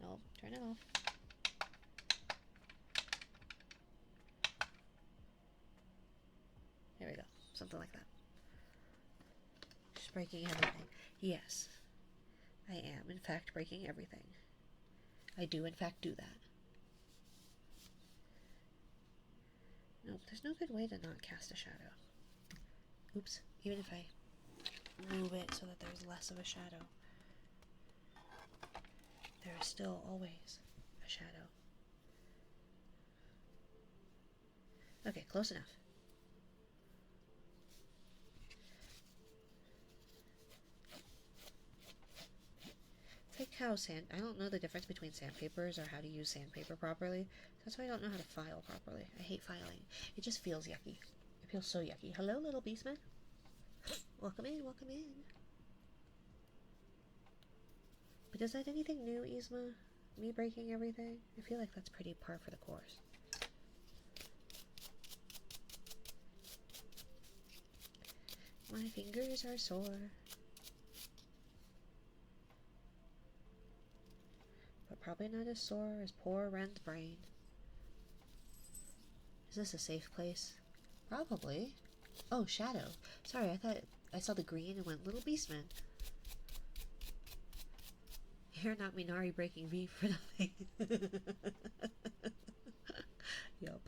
Nope. Turn it off. There we go. Something like that. Just breaking everything. Yes. I am, in fact, breaking everything. I do, in fact, do that. Nope, there's no good way to not cast a shadow. Oops. Even if I move it so that there's less of a shadow, there is still always a shadow. Okay, close enough. It's like how I don't know the difference between sandpapers or how to use sandpaper properly. That's why I don't know how to file properly. I hate filing. It just feels yucky. It feels so yucky. Hello, little beastman. Welcome in, welcome in. But is that anything new, Yzma? Me breaking everything? I feel like that's pretty par for the course. My fingers are sore. But probably not as sore as poor Ren's brain. Is this a safe place? Probably. Oh, shadow. Sorry, I thought I saw the green and went, little beastman. You're not Minari breaking V for nothing. Yup.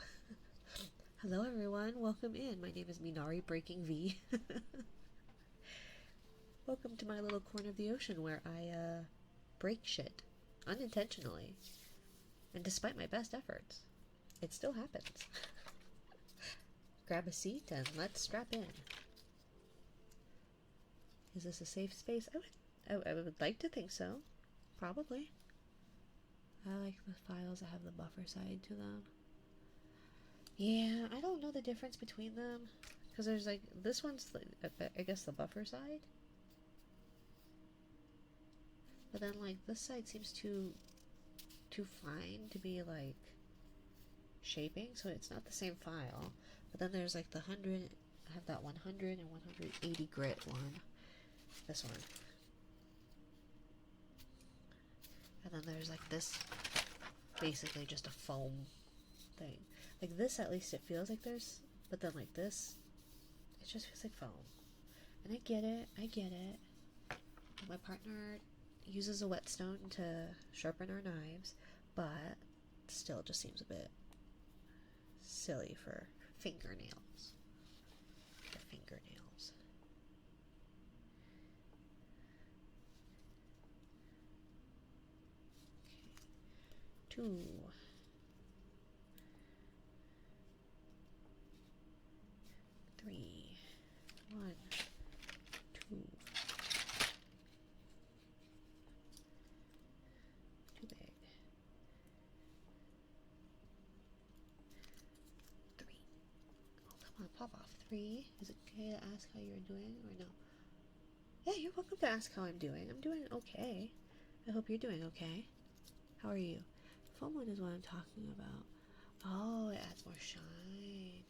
Hello everyone, welcome in. My name is Minari breaking V. Welcome to my little corner of the ocean where I break shit unintentionally. And despite my best efforts, it still happens. Grab a seat and let's strap in. Is this a safe space? I would like to think so. Probably. I like the files that have the buffer side to them. Yeah, I don't know the difference between them. Because there's like, this one's, I guess, the buffer side. But then like, this side seems too fine to be like shaping. So it's not the same file. But then there's like the 100, I have that 100 and 180 grit one. This one. And then there's like this, basically just a foam thing. Like this, at least it feels like there's, but then like this, it just feels like foam. And I get it. My partner uses a whetstone to sharpen our knives, but still just seems a bit silly for fingernails. The fingernails. Okay. 2. 3. 1. 2. Too big. 3. Oh, come on, pop off. 3. Is it okay to ask how you're doing or no? Yeah, you're welcome to ask how I'm doing. I'm doing okay. I hope you're doing okay. How are you? Foam one is what I'm talking about. Oh, it adds more shine.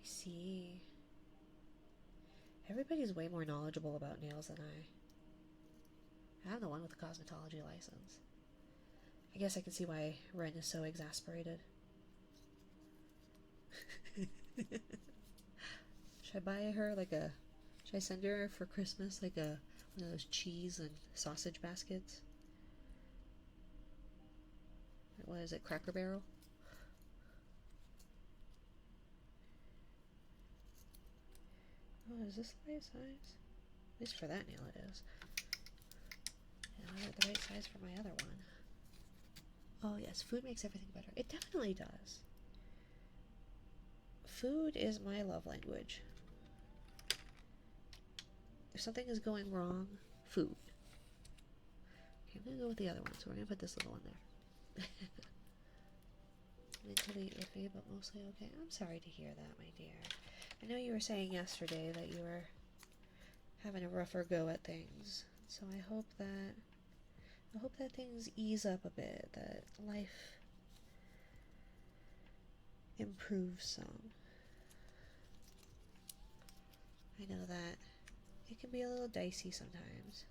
I see. Everybody's way more knowledgeable about nails than I. I'm the one with the cosmetology license. I guess I can see why Ren is so exasperated. Should I buy her like a... Should I send her for Christmas like one of those cheese and sausage baskets? What is it, Cracker Barrel? Oh, is this the right size? At least for that nail it is. And I got the right size for my other one. Oh yes, food makes everything better. It definitely does. Food is my love language. If something is going wrong, food. Okay, I'm gonna go with the other one, so we're gonna put this little one there. Mentally iffy, but mostly okay. I'm sorry to hear that, my dear. I know you were saying yesterday that you were having a rougher go at things, so I hope that things ease up a bit, that life improves some. I know that it can be a little dicey sometimes.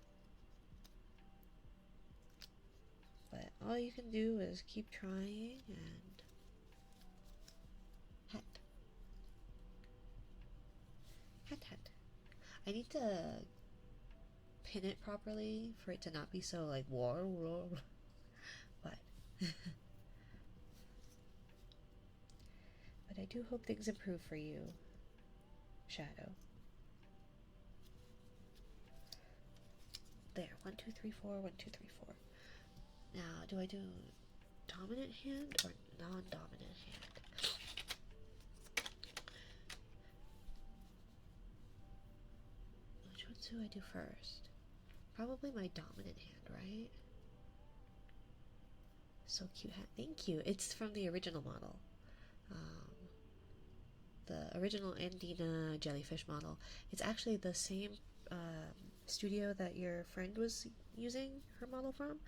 But all you can do is keep trying and hat. Hat hat. I need to pin it properly for it to not be so like war. But but I do hope things improve for you, Shadow. There, 1, 2, 3, 4, 1, 2, 3, 4. Now, do I do dominant hand or non-dominant hand? Which one do I do first? Probably my dominant hand, right? So cute hat. Thank you. It's from the original model. The original Andina jellyfish model. It's actually the same studio that your friend was using her model from,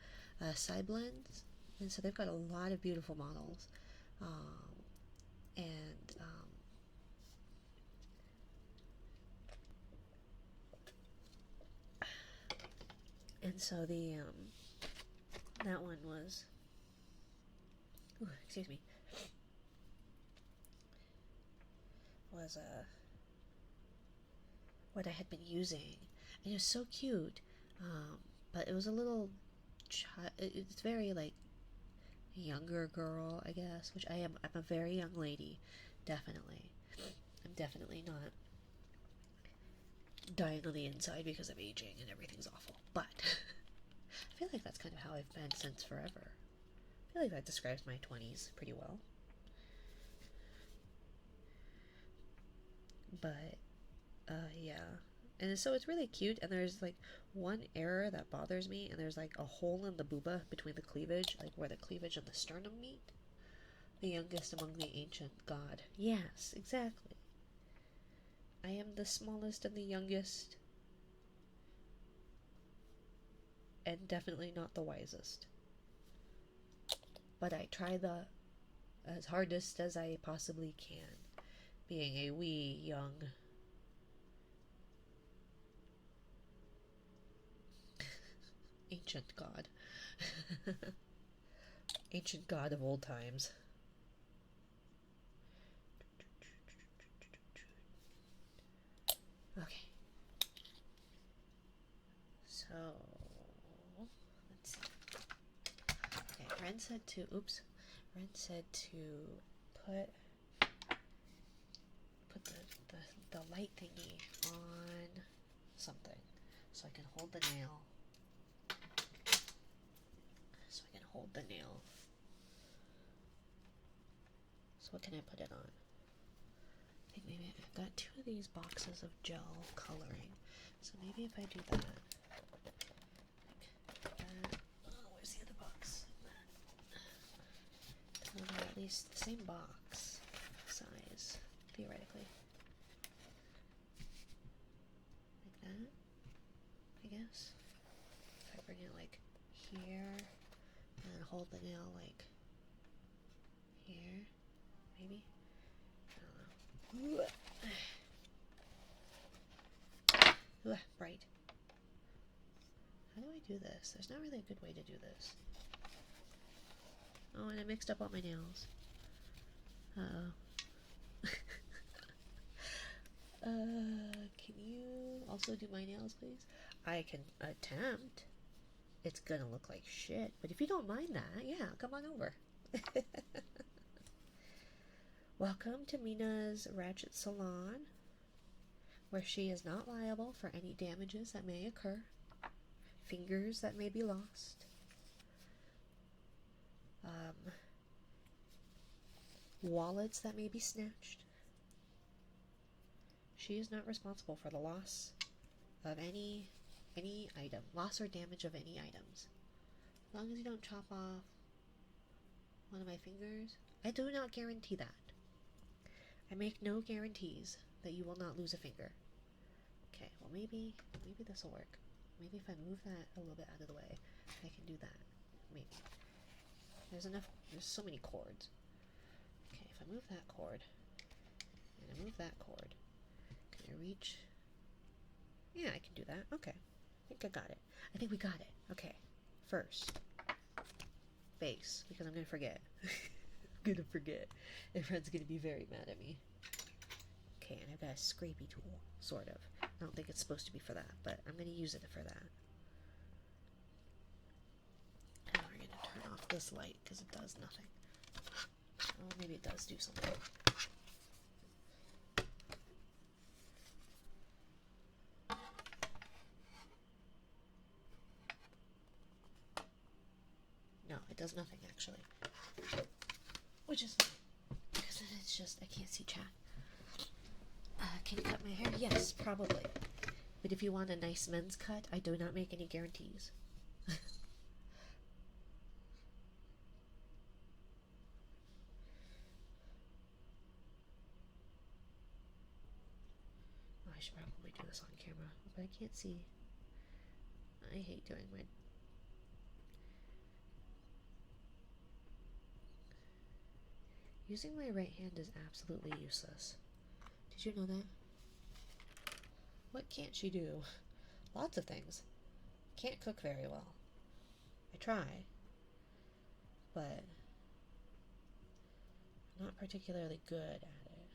Cyblends. And so they've got a lot of beautiful models. And so the that one was, ooh, excuse me, was what I had been using, and it was so cute. But it was a little it's very like younger girl, I guess, which I am. I'm a very young lady, definitely. I'm definitely not dying on the inside because of aging and everything's awful. But I feel like that's kind of how I've been since forever. I feel like that describes my 20s pretty well. But yeah, and so it's really cute, and there's like one error that bothers me, and there's like a hole in the booba between the cleavage, like where the cleavage and the sternum meet. The youngest among the ancient god. Yes, exactly. I am the smallest and the youngest, and definitely not the wisest. But I try the as hardest as I possibly can, being a wee young ancient god. Ancient god of old times. Okay. So, let's see. Okay, Ren said to, oops. Ren said to put the light thingy on something so I can hold the nail. So I can hold the nail. So what can I put it on? I think maybe I've got 2 of these boxes of gel coloring. So maybe if I do that. Like that. Oh, where's the other box? So they're at least the same box size, theoretically. Like that, I guess. If I bring it like here, and then hold the nail like here, maybe? I don't know. Ooh, bright. How do I do this? There's not really a good way to do this. Oh, and I mixed up all my nails. Uh-oh. Can you also do my nails, please? I can attempt. It's gonna look like shit, but if you don't mind that, yeah, come on over. Welcome to Mina's Ratchet Salon, where she is not liable for any damages that may occur, fingers that may be lost, wallets that may be snatched. She is not responsible for the loss of any item, loss or damage of any items. As long as you don't chop off one of my fingers, I do not guarantee that. I make no guarantees that you will not lose a finger. Okay, well maybe this will work. Maybe if I move that a little bit out of the way, I can do that. Maybe. There's so many cords. Okay, if I move that cord, and I move that cord, can I reach Yeah, I can do that. Okay. I think I got it. I think we got it. Okay. First, base, because I'm going to forget. I'm going to forget. Everyone's going to be very mad at me. Okay, and I've got a scrapey tool, sort of. I don't think it's supposed to be for that, but I'm going to use it for that. And we're going to turn off this light because it does nothing. Oh, maybe it does do something. No, it does nothing actually. Which is fine, because it's just, I can't see chat. Can you cut my hair? Yes, probably. But if you want a nice men's cut, I do not make any guarantees. Oh, I should probably do this on camera, but I can't see. I hate doing my... Using my right hand is absolutely useless. Did you know that? What can't she do? Lots of things. Can't cook very well. I try, but I'm not particularly good at it.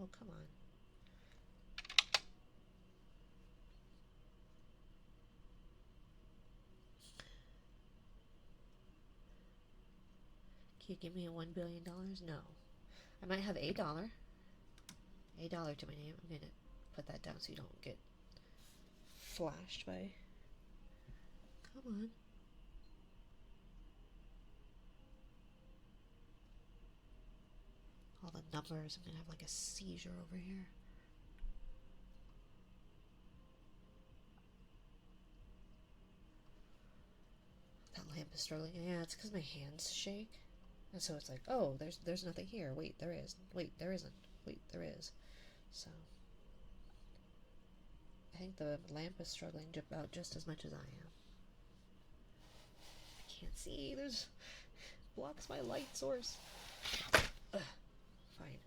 Oh, come on. Can you give me a $1 billion? No. I might have $1. $1 to my name. I'm gonna put that down so you don't get flashed by... Come on. All the numbers. I'm gonna have like a seizure over here. That lamp is struggling. Yeah, it's because my hands shake. And so it's like, oh, there's nothing here. Wait, there is. Wait, there isn't. Wait, there is. So I think the lamp is struggling about just as much as I am. I can't see. There's blocks my light source. Ugh. Fine.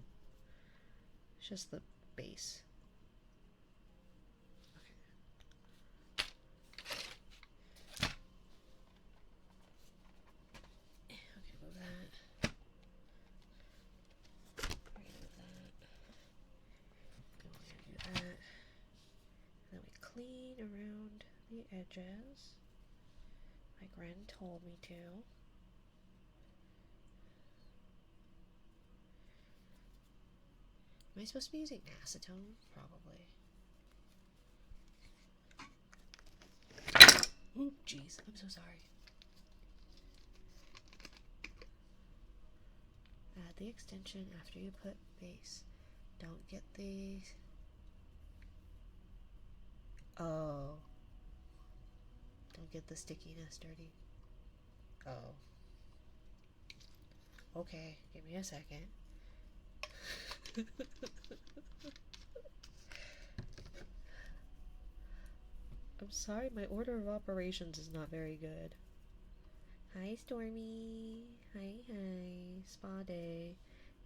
It's just the base. Clean around the edges, like Ren told me to. Am I supposed to be using acetone? Probably. Oop, jeez, I'm so sorry. Add the extension after you put base. Don't get the... Oh. Don't get the stickiness dirty. Oh. Okay, give me a second. I'm sorry, my order of operations is not very good. Hi, Stormy. Hi, spa day.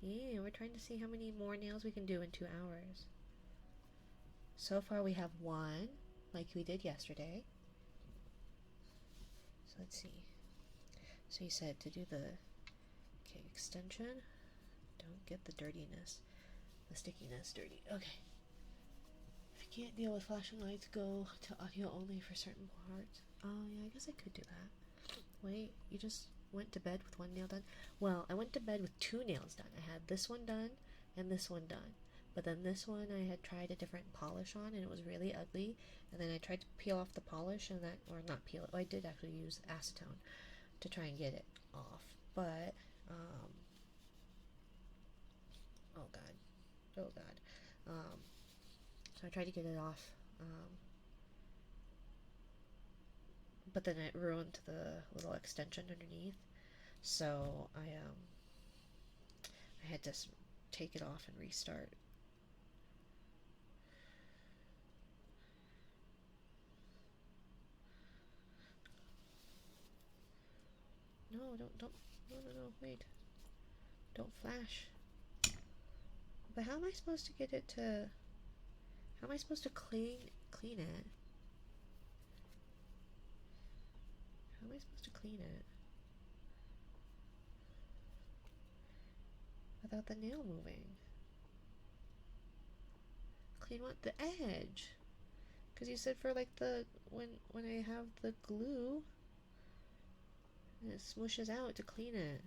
Yeah, we're trying to see how many more nails we can do in 2 hours. So far we have 1, like we did yesterday. So let's see. So you said to do the extension. Don't get the dirtiness, the stickiness dirty. Okay. If you can't deal with flashing lights, go to audio only for certain parts. Oh yeah, I guess I could do that. Wait, you just went to bed with 1 nail done? Well, I went to bed with 2 nails done. I had this one done and this one done. But then this one I had tried a different polish on and it was really ugly. And then I tried to peel off the polish and that, or not peel it, well, I did actually use acetone to try and get it off. But, oh god. So I tried to get it off. But then it ruined the little extension underneath. So I had to take it off and restart. No, don't. No, no, no, wait. Don't flash. But how am I supposed to get it to... How am I supposed to clean it? How am I supposed to clean it? Without the nail moving. Clean what? The edge. Because you said for like the... When I have the glue... And it smooshes out to clean it.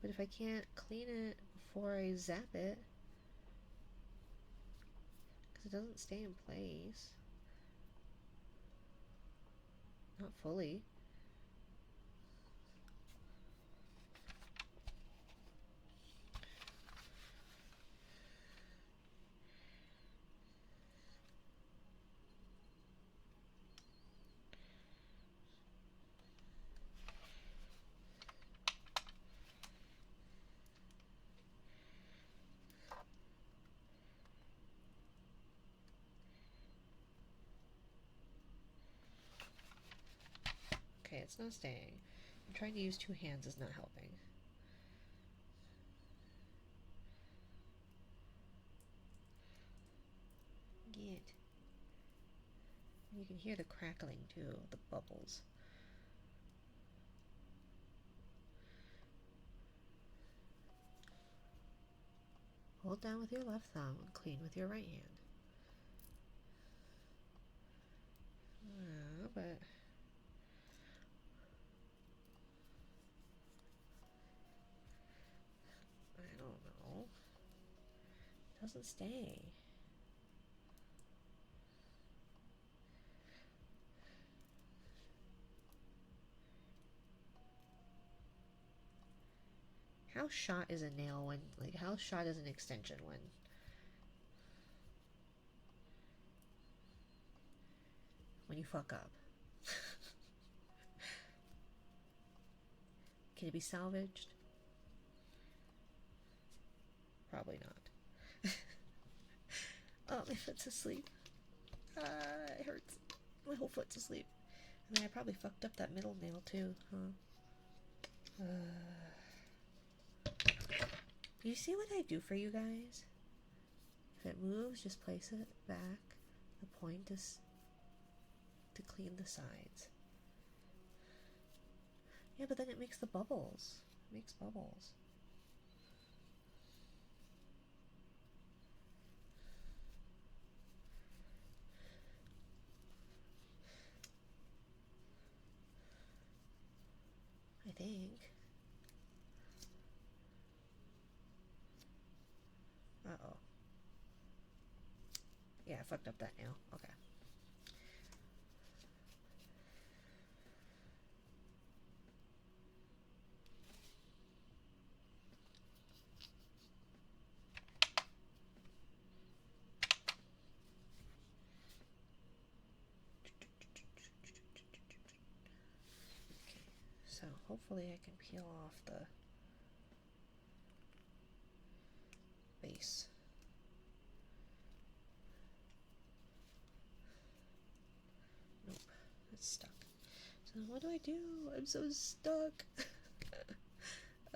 But if I can't clean it before I zap it... Because it doesn't stay in place. Not fully. Okay, it's not staying. I'm trying to use two hands is not helping. Get. You can hear the crackling too, the bubbles. Hold down with your left thumb and clean with your right hand. But I don't know. It doesn't stay. How shot is a nail when, like, how shot is an extension when you fuck up? Can it be salvaged? Probably not. Oh, my foot's asleep. It hurts. My whole foot's asleep. And then I probably fucked up that middle nail too, huh? You see what I do for you guys? If it moves, just place it back. The point is to clean the sides. Yeah, but then it makes the bubbles. It makes bubbles. I think. Uh-oh. Yeah, I fucked up that nail. Okay. So hopefully I can peel off the base. Nope, it's stuck. So what do I do? I'm so stuck.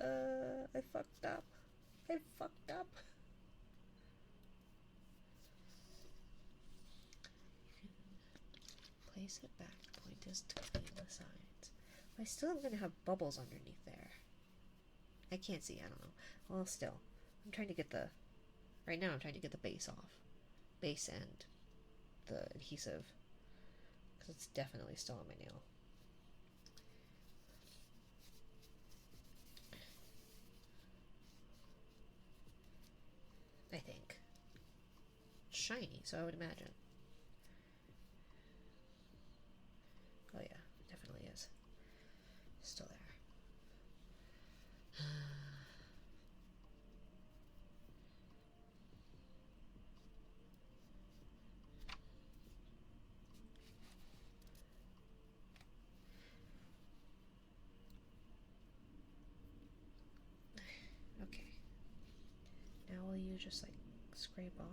I fucked up. I fucked up. You can place it back. The point is to clean the sides. But I still am going to have bubbles underneath there. I can't see, I don't know. Well, still. I'm trying to get the... Right now I'm trying to get the base off. Base and the adhesive. Because it's definitely still on my nail. I think. It's shiny, so I would imagine. Oh yeah, it definitely is. Still there. Okay. Now will you just like scrape off?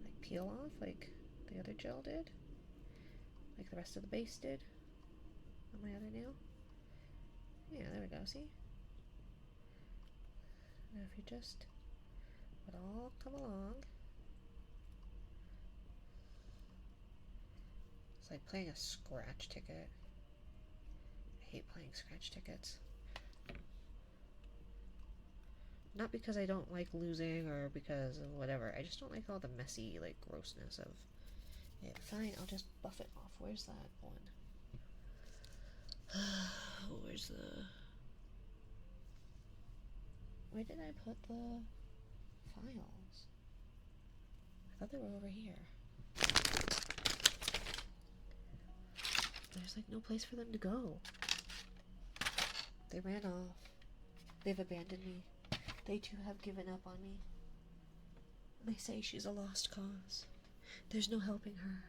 Like peel off like the other gel did? Like the rest of the base did on my other nail? Yeah, there we go, see? Now if you just would all come along. It's like playing a scratch ticket. I hate playing scratch tickets. Not because I don't like losing or because of whatever. I just don't like all the messy, like, grossness of it. Fine, I'll just buff it off. Where's that one? Where's the... Where did I put the files? I thought they were over here. There's like no place for them to go. They ran off. They've abandoned me. They too have given up on me. They say she's a lost cause. There's no helping her.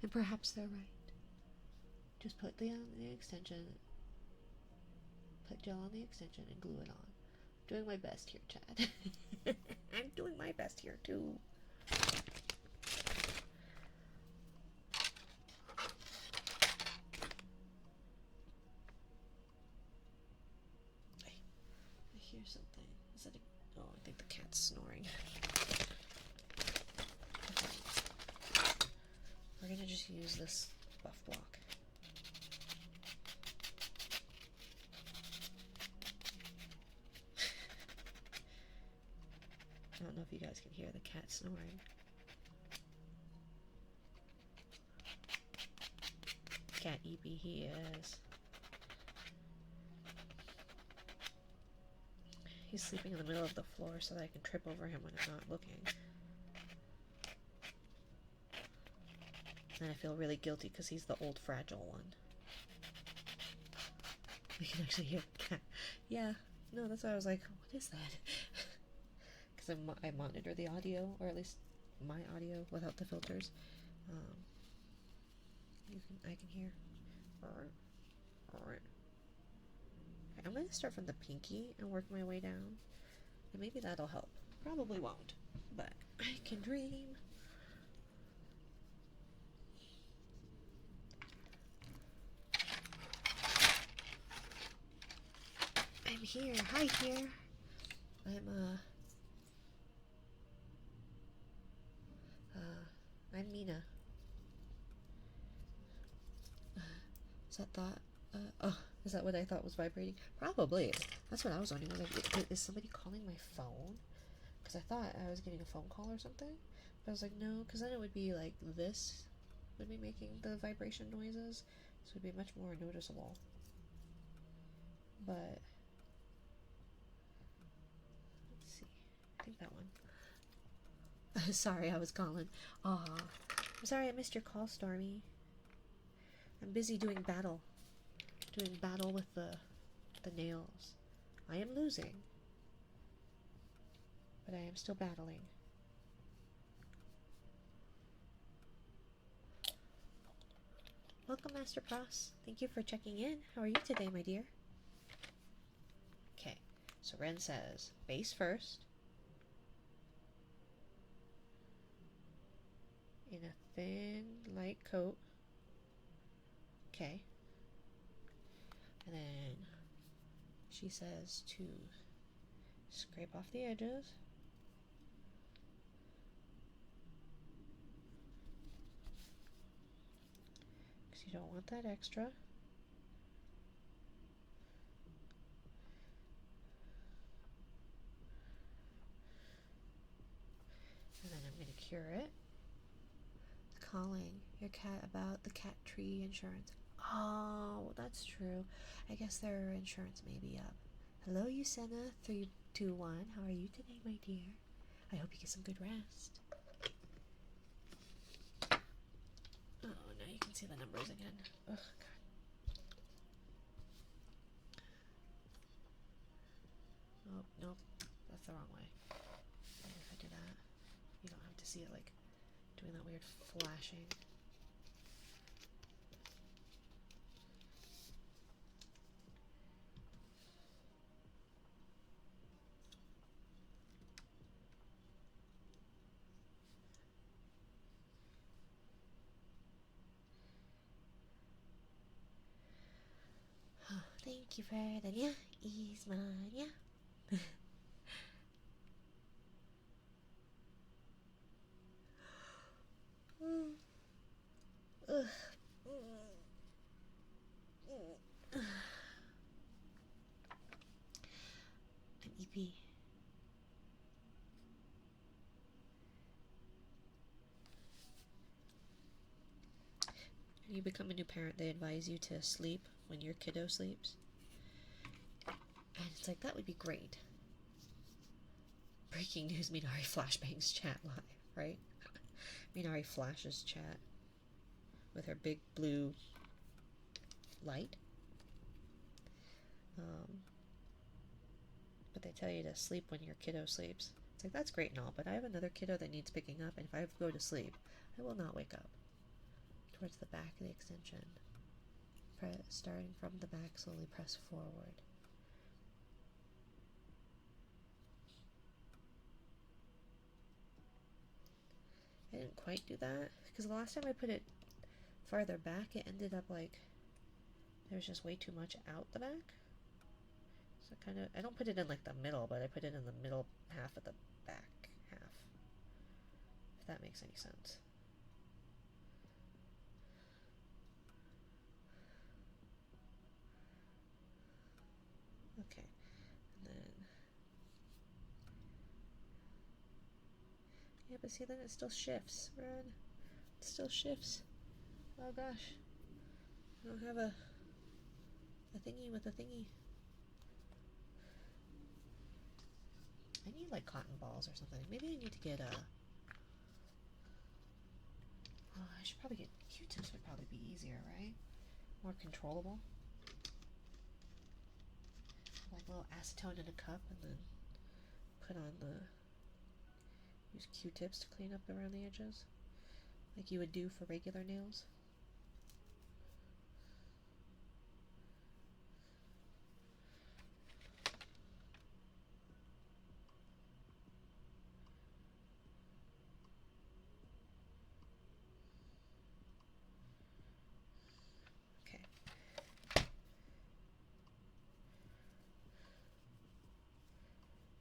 And perhaps they're right. Just put the extension, put gel on the extension and glue it on. I'm doing my best here, Chad. I'm doing my best here too. I hear something. Is that a... Oh, I think the cat's snoring. We're gonna just use this buff block. I don't know if you guys can hear the cat snoring. Cat Eepy he is. He's sleeping in the middle of the floor so that I can trip over him when I'm not looking. And I feel really guilty because he's the old fragile one. We can actually hear the cat. Yeah, no, that's why I was like, what is that? Because I monitor the audio, or at least my audio without the filters. I can hear. Okay, I'm going to start from the pinky and work my way down. And maybe that'll help. Probably won't, but I can dream. I'm here. Hi, here. I'm Mina. Is that thought? Oh, is that what I thought was vibrating? Probably. That's what I was wondering. Like, is somebody calling my phone? Because I thought I was getting a phone call or something. But I was like, no, because then it would be like this would be making the vibration noises. So it would be much more noticeable. But, let's see. I think that one. Sorry, I was calling. Aw. I'm sorry I missed your call, Stormy. I'm busy doing battle. Doing battle with the nails. I am losing. But I am still battling. Welcome, Master Pross. Thank you for checking in. How are you today, my dear? Okay, so Ren says, base first. In a thin, light coat. Okay. And then she says to scrape off the edges. Because you don't want that extra. And then I'm going to cure it. Calling your cat about the cat tree insurance. Oh, that's true. I guess their insurance may be up. Hello, Yusena321. How are you today, my dear? I hope you get some good rest. Oh, now you can see the numbers again. Ugh, God. Oh, nope. That's the wrong way. Maybe if I do that, you don't have to see it like doing that weird flashing. Thank you for the nya, Ismanya. I'm EP. When you become a new parent, they advise you to sleep when your kiddo sleeps. And it's like, that would be great. Breaking news, Minari flashbangs chat live, right? Minari flashes chat with her big blue light. But they tell you to sleep when your kiddo sleeps. It's like, that's great and all, but I have another kiddo that needs picking up, and if I go to sleep, I will not wake up. Towards the back of the extension. Starting from the back, slowly press forward. I didn't quite do that, because the last time I put it farther back, it ended up like there's just way too much out the back. So kind of, I don't put it in like the middle, but I put it in the middle half of the back half. If that makes any sense. Okay, and then, yeah, but see, then it still shifts, Red. It still shifts. Oh gosh, I don't have a thingy with a thingy. I need like cotton balls or something. Maybe I need to get a. Oh, I should probably get Q-tips. Would probably be easier, right? More controllable. Like a little acetone in a cup, and then put on the. Use Q-tips to clean up around the edges, like you would do for regular nails.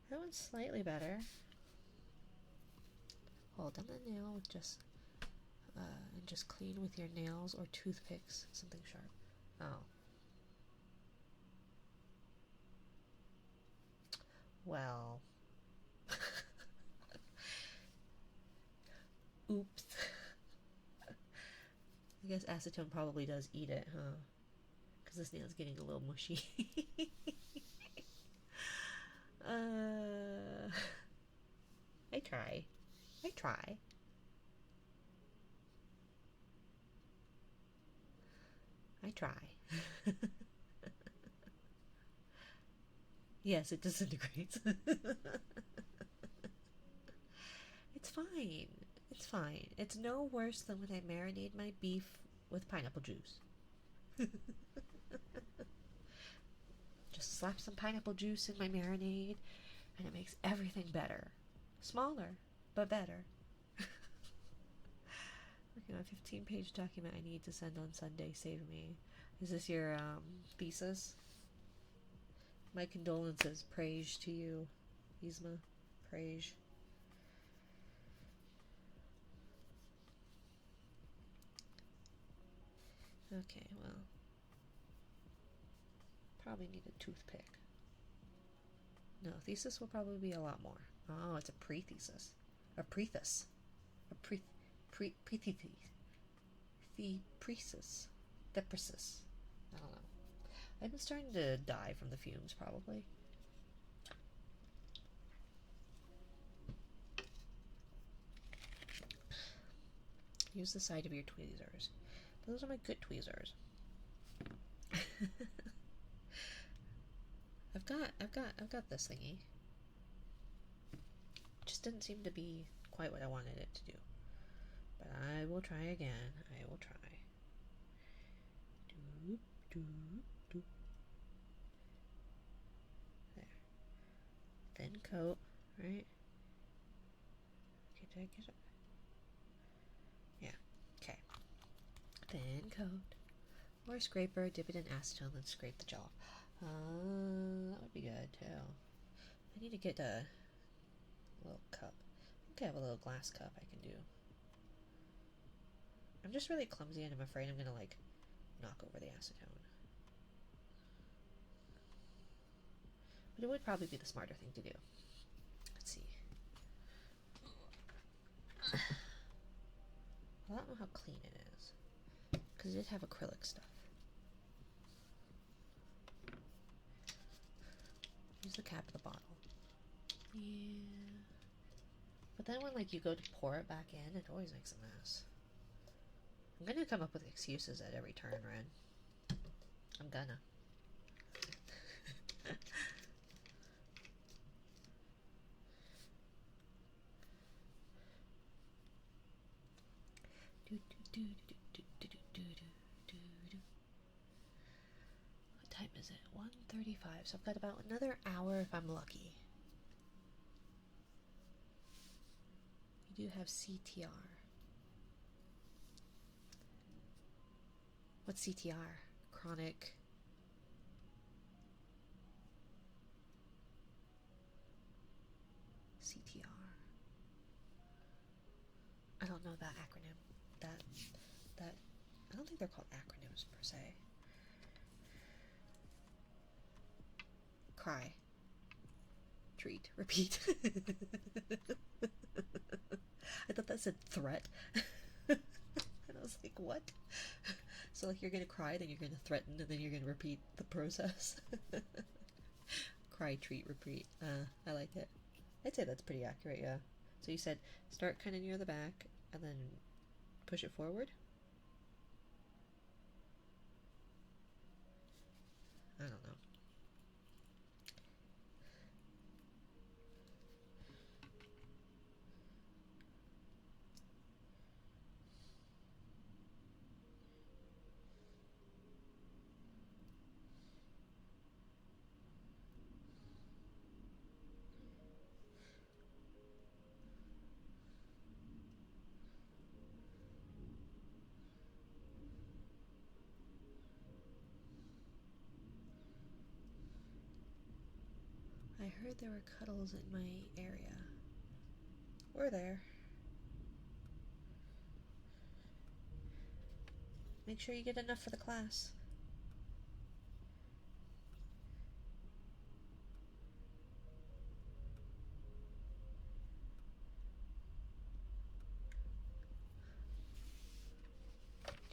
That one's slightly better. Hold on the nail with and just clean with your nails or toothpicks, something sharp. Oh. Well. Oops. I guess acetone probably does eat it, huh? Because this nail's getting a little mushy. I try. I try. I try. Yes, it disintegrates. It's fine. It's fine. It's no worse than when I marinate my beef with pineapple juice. Just slap some pineapple juice in my marinade, and it makes everything better. Smaller, but better. Working on a 15-page document I need to send on Sunday. Save me. Is this your thesis? My condolences. Praise to you, Yzma. Praise. Okay, well. Probably need a toothpick. No, thesis will probably be a lot more. Oh, it's a pre-thesis. A prethesis. A pre-thesis. The precis. Depresis. I don't know. I've been starting to die from the fumes, probably. Use the side of your tweezers. Those are my good tweezers. I've got this thingy. Just didn't seem to be quite what I wanted it to do. But I will try again. I will try. Doop, doop, doop. There. Thin coat, right? Okay, did I get it? Yeah. Okay. Thin coat. Or a scraper, dip it in acetone, then scrape the gel off. That would be good too. I need to get a little cup. I think I have a little glass cup I can do. I'm just really clumsy and I'm afraid I'm gonna like knock over the acetone. But it would probably be the smarter thing to do. Let's see. I don't know how clean it is. Because it did have acrylic stuff. Use the cap of the bottle. Yeah. But then when like you go to pour it back in, it always makes a mess. I'm gonna come up with excuses at every turn, Ren. I'm gonna. What time is it? 1:35. So I've got about another hour if I'm lucky. You do have CTR. What's CTR? Chronic. CTR. I don't know that acronym. That I don't think they're called acronyms per se. Cry. Treat. Repeat. I thought that said threat. And I was like, what? So like you're gonna cry, then you're gonna threaten, and then you're gonna repeat the process. Cry, treat, repeat. I like it. I'd say that's pretty accurate, yeah. So you said start kind of near the back, and then push it forward? I don't know. I heard there were cuddles in my area. We're there. Make sure you get enough for the class.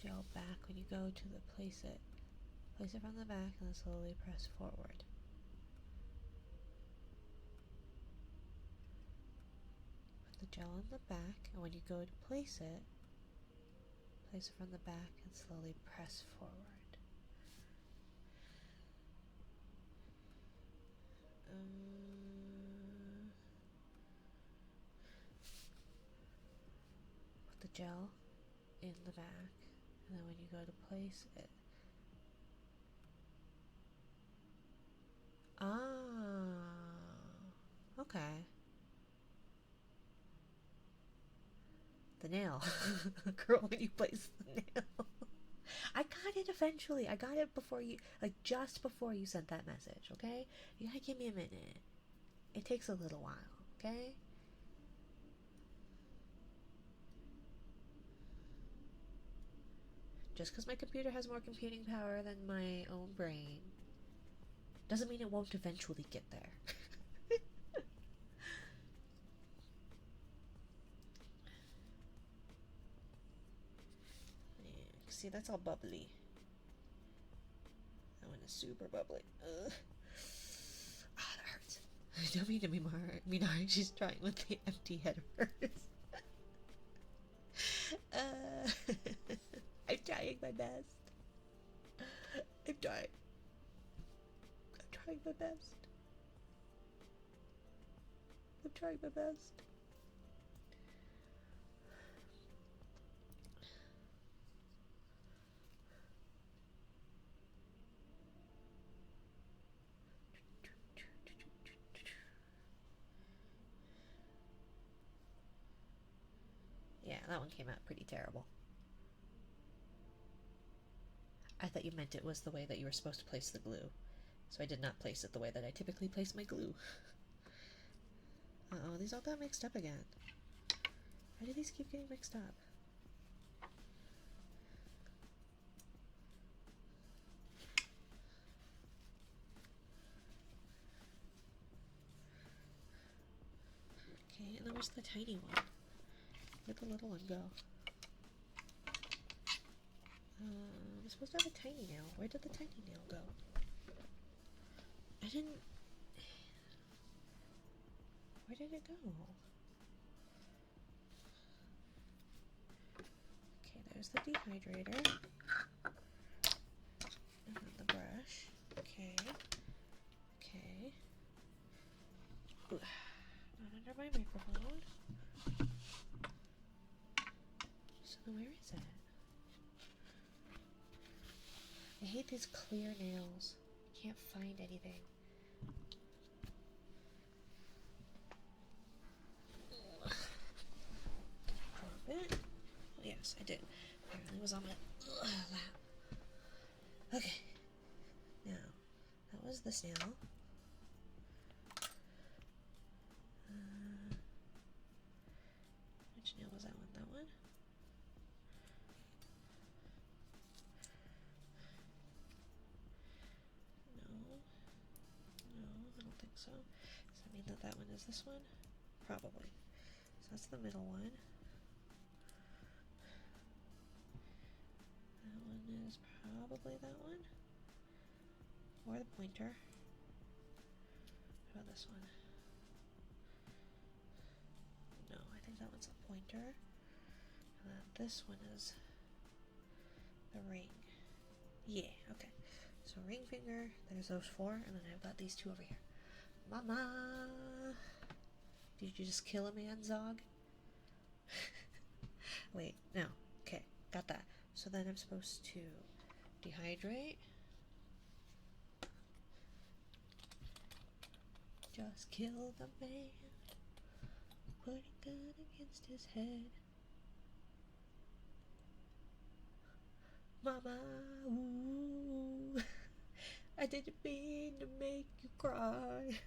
Gel back when you go to the place it. Place it from the back and then slowly press forward. Put the gel in the back, and when you go to place it from the back and slowly press forward. Put the gel in the back, and then when you go to place it. Okay. The nail. Girl, when you place the nail. I got it eventually. I got it before you, like just before you sent that message, okay? You gotta give me a minute. It takes a little while, okay? Just because my computer has more computing power than my own brain doesn't mean it won't eventually get there. See, that's all bubbly. That one is super bubbly. Ugh. Ah, that hurts. Don't mean to be Minari. She's trying with the empty head of hers. I'm trying my best. I'm trying my best. I'm trying my best. Yeah, that one came out pretty terrible. I thought you meant it was the way that you were supposed to place the glue. So I did not place it the way that I typically place my glue. Uh-oh, these all got mixed up again. Why do these keep getting mixed up? Okay, and then where's the tiny one? Where'd the little one go? I'm supposed to have a tiny nail. Where did the tiny nail go? I didn't... Where did it go? Okay, there's the dehydrator. And then the brush. Okay. Okay. Ooh. Not under my microphone. So where is it? I hate these clear nails. Can't find anything. Drop it. Oh, yes, I did. Apparently it was on my lap. Okay. Now, that was this nail. Which nail was that one? That one? No, I don't think so. Does that mean that that one is this one? Probably. So that's the middle one. That one is probably that one. Or the pointer. What about this one? No, I think that one's a pointer. And then this one is the ring. Yeah, okay. So ring finger, there's those four, and then I've got these two over here. Mama! Did you just kill a man, Zog? Wait, no. Okay, got that. So then I'm supposed to dehydrate. Just kill the man. Put a gun against his head. Mama, ooh, I didn't mean to make you cry.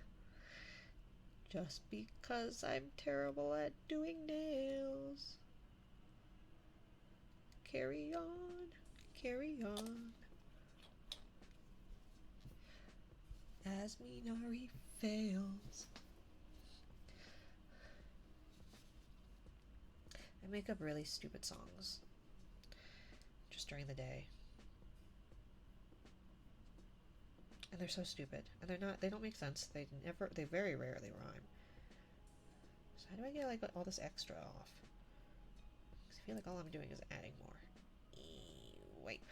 Just because I'm terrible at doing nails. Carry on, carry on. As Minari fails. I make up really stupid songs just during the day. And they're so stupid. And they don't make sense. They very rarely rhyme. So how do I get like all this extra off? Because I feel like all I'm doing is adding more. Wipe.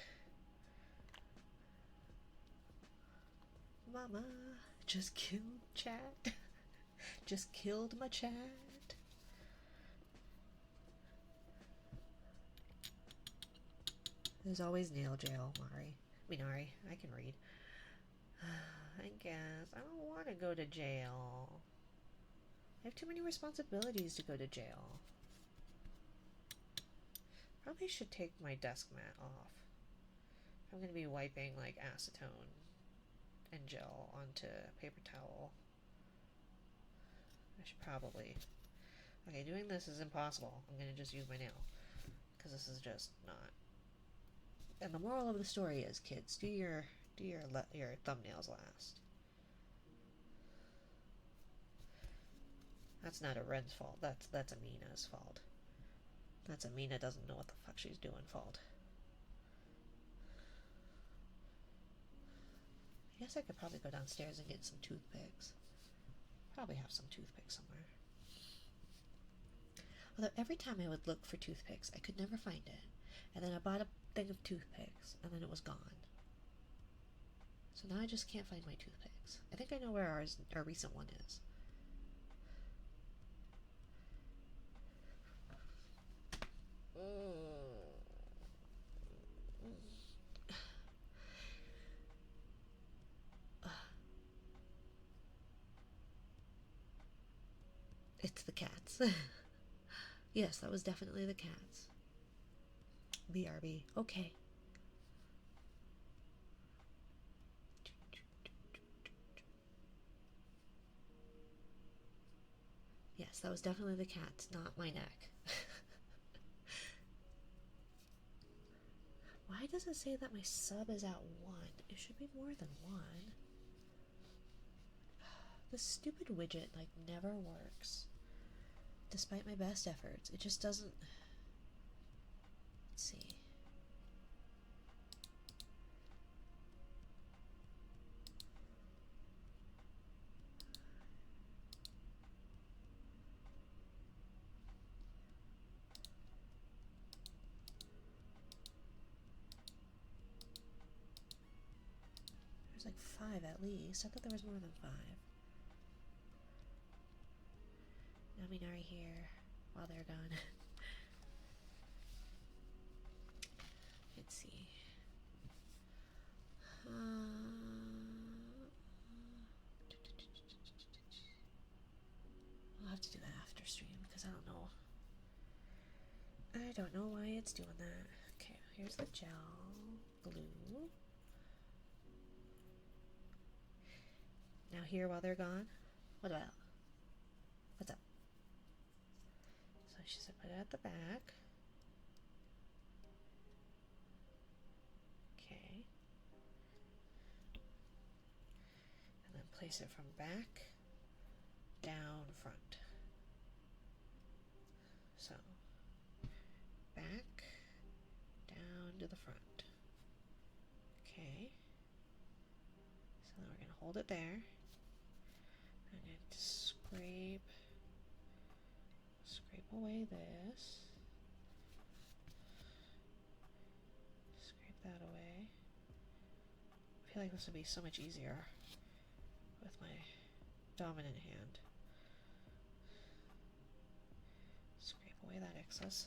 Mama just killed chat. Just killed my chat. There's always nail jail, Minari. I can read. I guess. I don't want to go to jail. I have too many responsibilities to go to jail. Probably should take my desk mat off. I'm going to be wiping like acetone and gel onto paper towel. I should probably... Okay, doing this is impossible. I'm going to just use my nail. Because this is just not... And the moral of the story is, kids, do your thumbnails last. That's not a Ren's fault. That's Amina's fault. That's Amina doesn't know what the fuck she's doing fault. I guess I could probably go downstairs and get some toothpicks. Probably have some toothpicks somewhere. Although every time I would look for toothpicks, I could never find it. And then I bought a thing of toothpicks, and then it was gone. So now I just can't find my toothpicks. I think I know where our recent one is. It's the cats. Yes, that was definitely the cats. BRB. Okay. Yes, that was definitely the cat, not my neck. Why does it say that my sub is at 1? It should be more than 1. This stupid widget, like, never works. Despite my best efforts, it just doesn't... Let's see. There's like 5 at least. I thought there was more than 5. Naminari here while they're gone. Let's see. I'll have to do that after stream because I don't know. I don't know why it's doing that. Okay, here's the gel glue. Now here while they're gone. What about? What's up? So she said put it at the back. Okay. And then place it from back down front. So back down to the front. Okay. So then we're going to hold it there. I'm going to scrape away this. Scrape that away. I feel like this would be so much easier with my dominant hand. Scrape away that excess.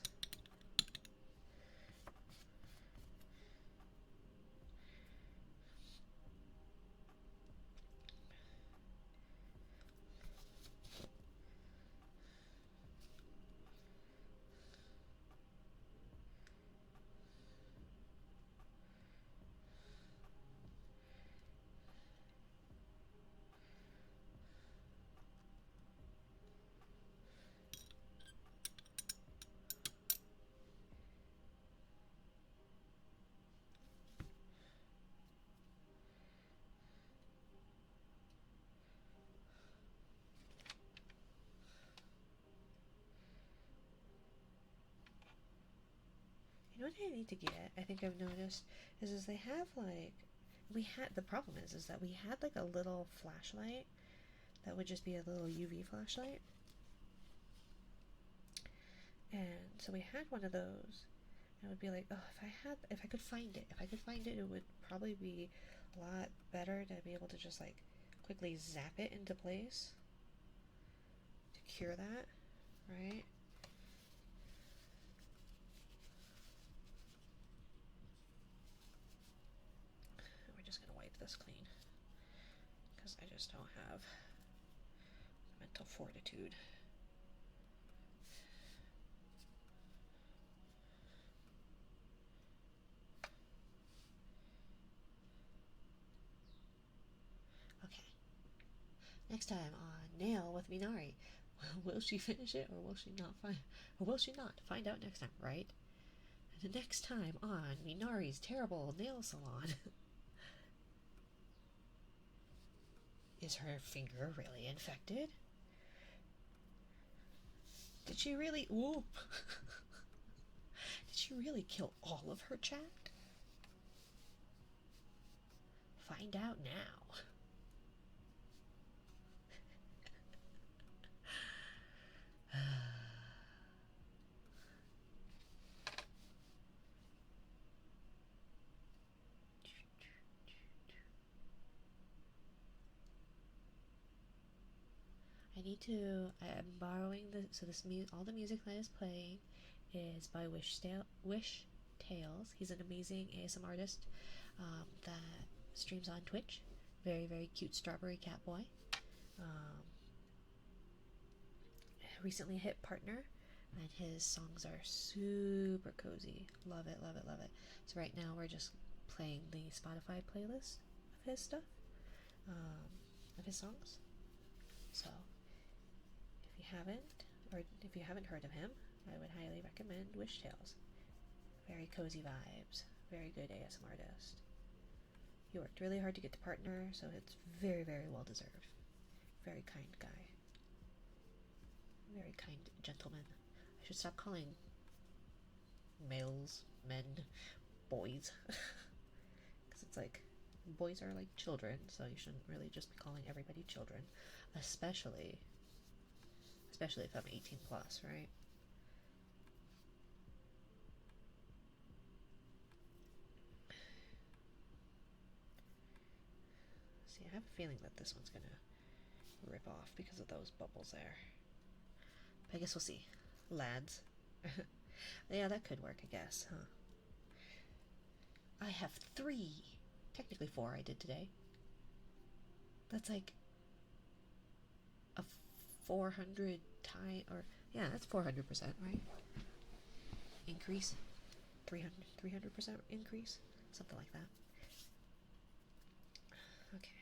You know what I need to get, I think I've noticed, is they have like, the problem is that we had like a little flashlight that would just be a little UV flashlight. And so we had one of those. And it would be like, oh, if I could find it, it would probably be a lot better to be able to just like quickly zap it into place to cure that, right? We're just gonna wipe this clean because I just don't have the mental fortitude. Okay. Next time on Nail with Minari, will she finish it or will she not find out next time, right? The next time on Minari's terrible nail salon. Is her finger really infected? Did she really Did she really kill all of her chat? Find out now. I'm borrowing all the music that is playing is by Wish Tales. He's an amazing ASM artist that streams on Twitch. Very, very cute strawberry cat boy. Recently hit partner, and his songs are super cozy. Love it, love it, love it. So right now we're just playing the Spotify playlist of his stuff, of his songs. So if you haven't, or if you haven't heard of him, I would highly recommend Wish Tales. Very cozy vibes, very good ASMR artist. He worked really hard to get the partner, so it's very, very well deserved. Very kind guy. Very kind gentleman. I should stop calling males, men, boys. Because it's like, boys are like children, so you shouldn't really just be calling everybody children. Especially if I'm 18 plus, right? See, I have a feeling that this one's gonna rip off because of those bubbles there. But I guess we'll see. Lads. Yeah, that could work, I guess, huh? I have 3. Technically 4 I did today. That's like a 400 time, or yeah, that's 400%, right? Increase. 300% increase? Something like that. Okay.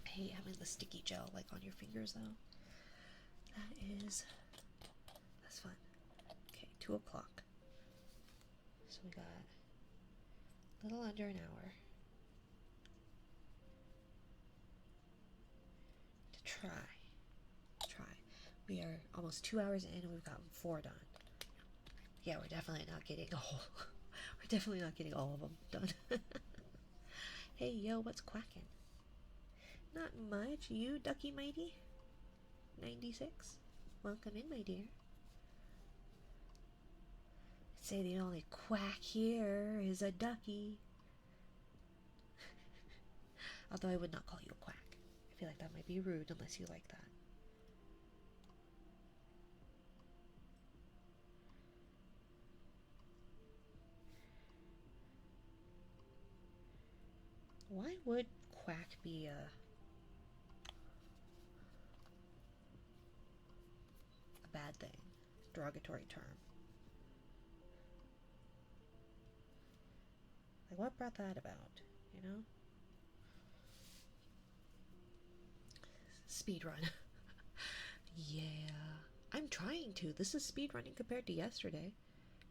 I hate having the sticky gel like on your fingers though. That's fun. Okay, 2 o'clock. So we got a little under an hour to try. We are almost 2 hours in and we've gotten 4 done. Yeah, we're definitely not getting all of them done. Hey, yo, what's quacking? Not much. You, Ducky Mighty? 96? Welcome in, my dear. I'd say the only quack here is a ducky. Although I would not call you a quack. I feel like that might be rude unless you like that. Why would quack be a bad thing? Derogatory term. Like, what brought that about, you know? Speedrun. Yeah. I'm trying to. This is speedrunning compared to yesterday.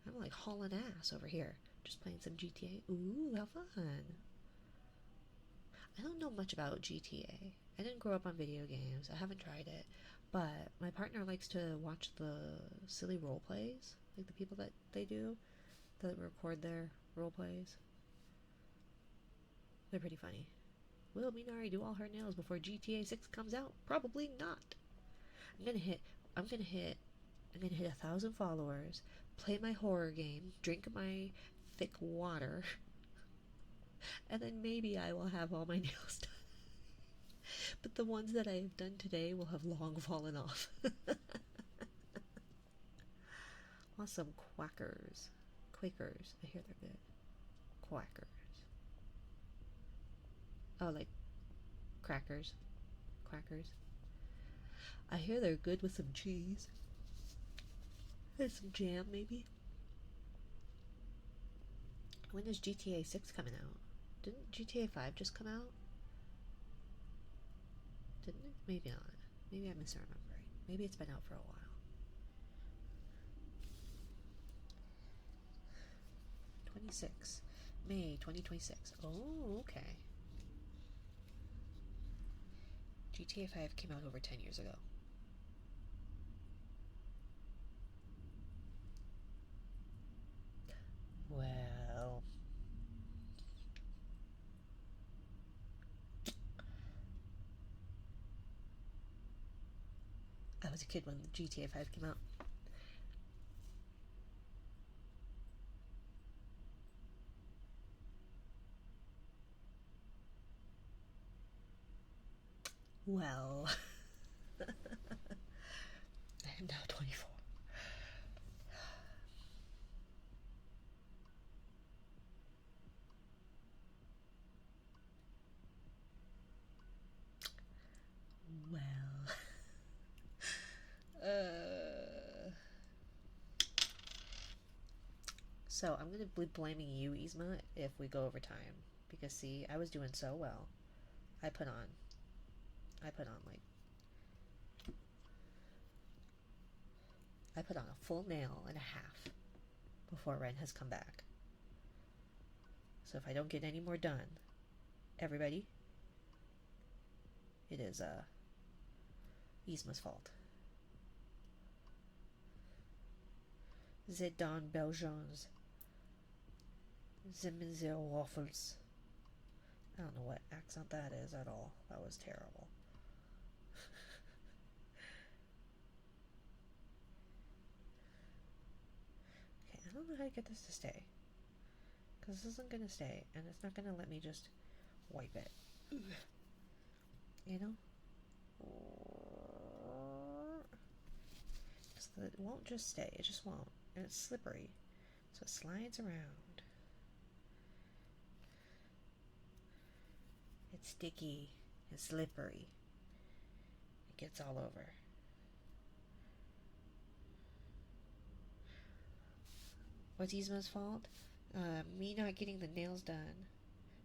I'm like hauling ass over here. Just playing some GTA. Ooh, how fun. I don't know much about GTA. I didn't grow up on video games. I haven't tried it. But my partner likes to watch the silly role plays. Like the people that they do that record their role plays. They're pretty funny. Will Minari do all her nails before GTA 6 comes out? Probably not. I'm gonna hit 1,000 followers, play my horror game, drink my thick water, and then maybe I will have all my nails done. But the ones that I have done today will have long fallen off. Awesome quackers. Quakers. I hear they're good. Quackers. Oh, like crackers. Quackers. I hear they're good with some cheese. And some jam, maybe. When is GTA 6 coming out? Didn't GTA 5 just come out? Didn't it? Maybe not. Maybe I'm misremembering. Maybe it's been out for a while. 26. May 2026. Oh, okay. GTA 5 came out over 10 years ago. Well... I was a kid when GTA 5 came out. Well... I am now 24. Well... So, I'm gonna be blaming you, Yzma, if we go over time. Because, see, I was doing so well. I put on I put on a full nail and a half before Ren has come back. So if I don't get any more done, everybody, it is Yzma's fault. The Don Belgians. The Menzel waffles. I don't know what accent that is at all. That was terrible. Okay, I don't know how to get this to stay. Because this isn't going to stay, and it's not going to let me just wipe it. You know? It won't just stay. It just won't. And it's slippery. So it slides around. It's sticky and slippery. It gets all over. What's Yzma's fault? Me not getting the nails done.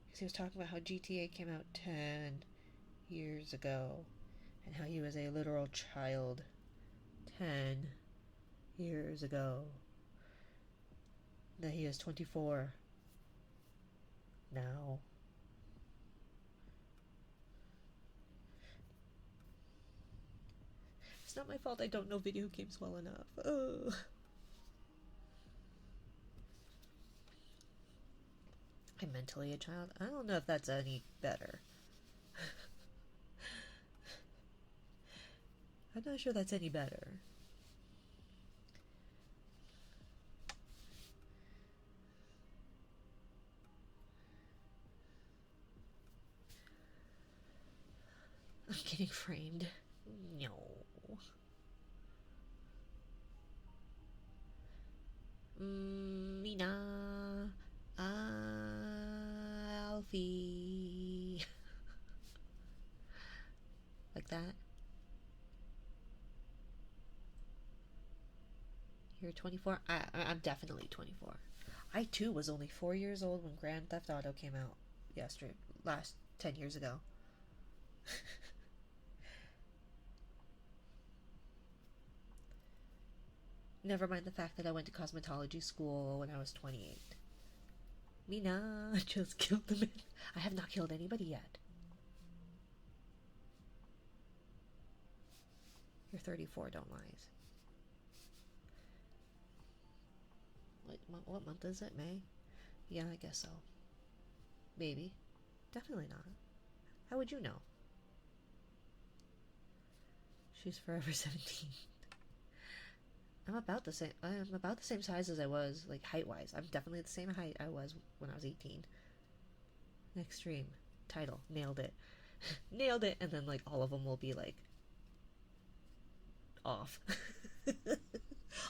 Because he was talking about how GTA came out 10 years ago. And how he was a literal child 10 years ago. That he is 24 now. It's not my fault I don't know video games well enough. Ugh. I'm mentally a child. I don't know if that's any better. I'm not sure that's any better. I'm getting framed. No. Mina. Alfie. Like that. You're 24? I'm definitely 24. I too was only 4 years old when Grand Theft Auto came out 10 years ago. Never mind the fact that I went to cosmetology school when I was 28. Mina just killed the man. I have not killed anybody yet. You're 34, don't lie. What month is it? May? Yeah, I guess so. Maybe. Definitely not. How would you know? She's forever 17. I'm about the same size as I was, like, height-wise. I'm definitely the same height I was when I was 18. Extreme. Title. Nailed it. Nailed it, and then, like, all of them will be, like, off.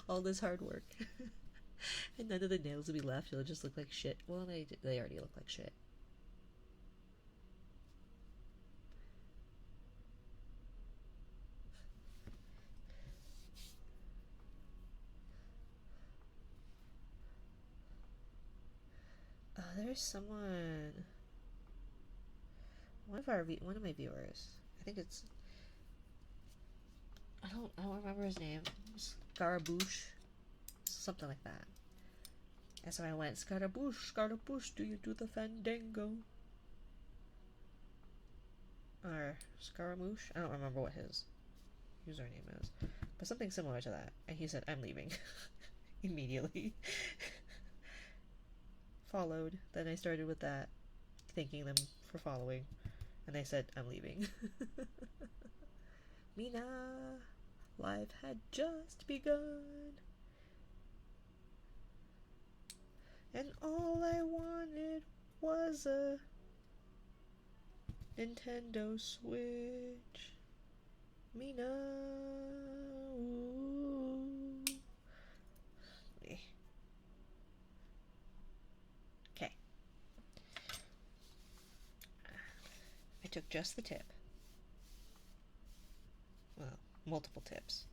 All this hard work. And none of the nails will be left. It'll just look like shit. Well, they already look like shit. There's someone. One of my viewers. I think it's. I don't remember his name. Scaramouche, something like that. And so I went, Scaramouche, do you do the fandango? Or Scaramouche? I don't remember what his username is, but something similar to that. And he said, I'm leaving. Immediately. Followed. Then I started with that, thanking them for following. And they said, I'm leaving. Mina, life had just begun. And all I wanted was a Nintendo Switch. Mina. Ooh. Okay. I took just the tip. Well, multiple tips.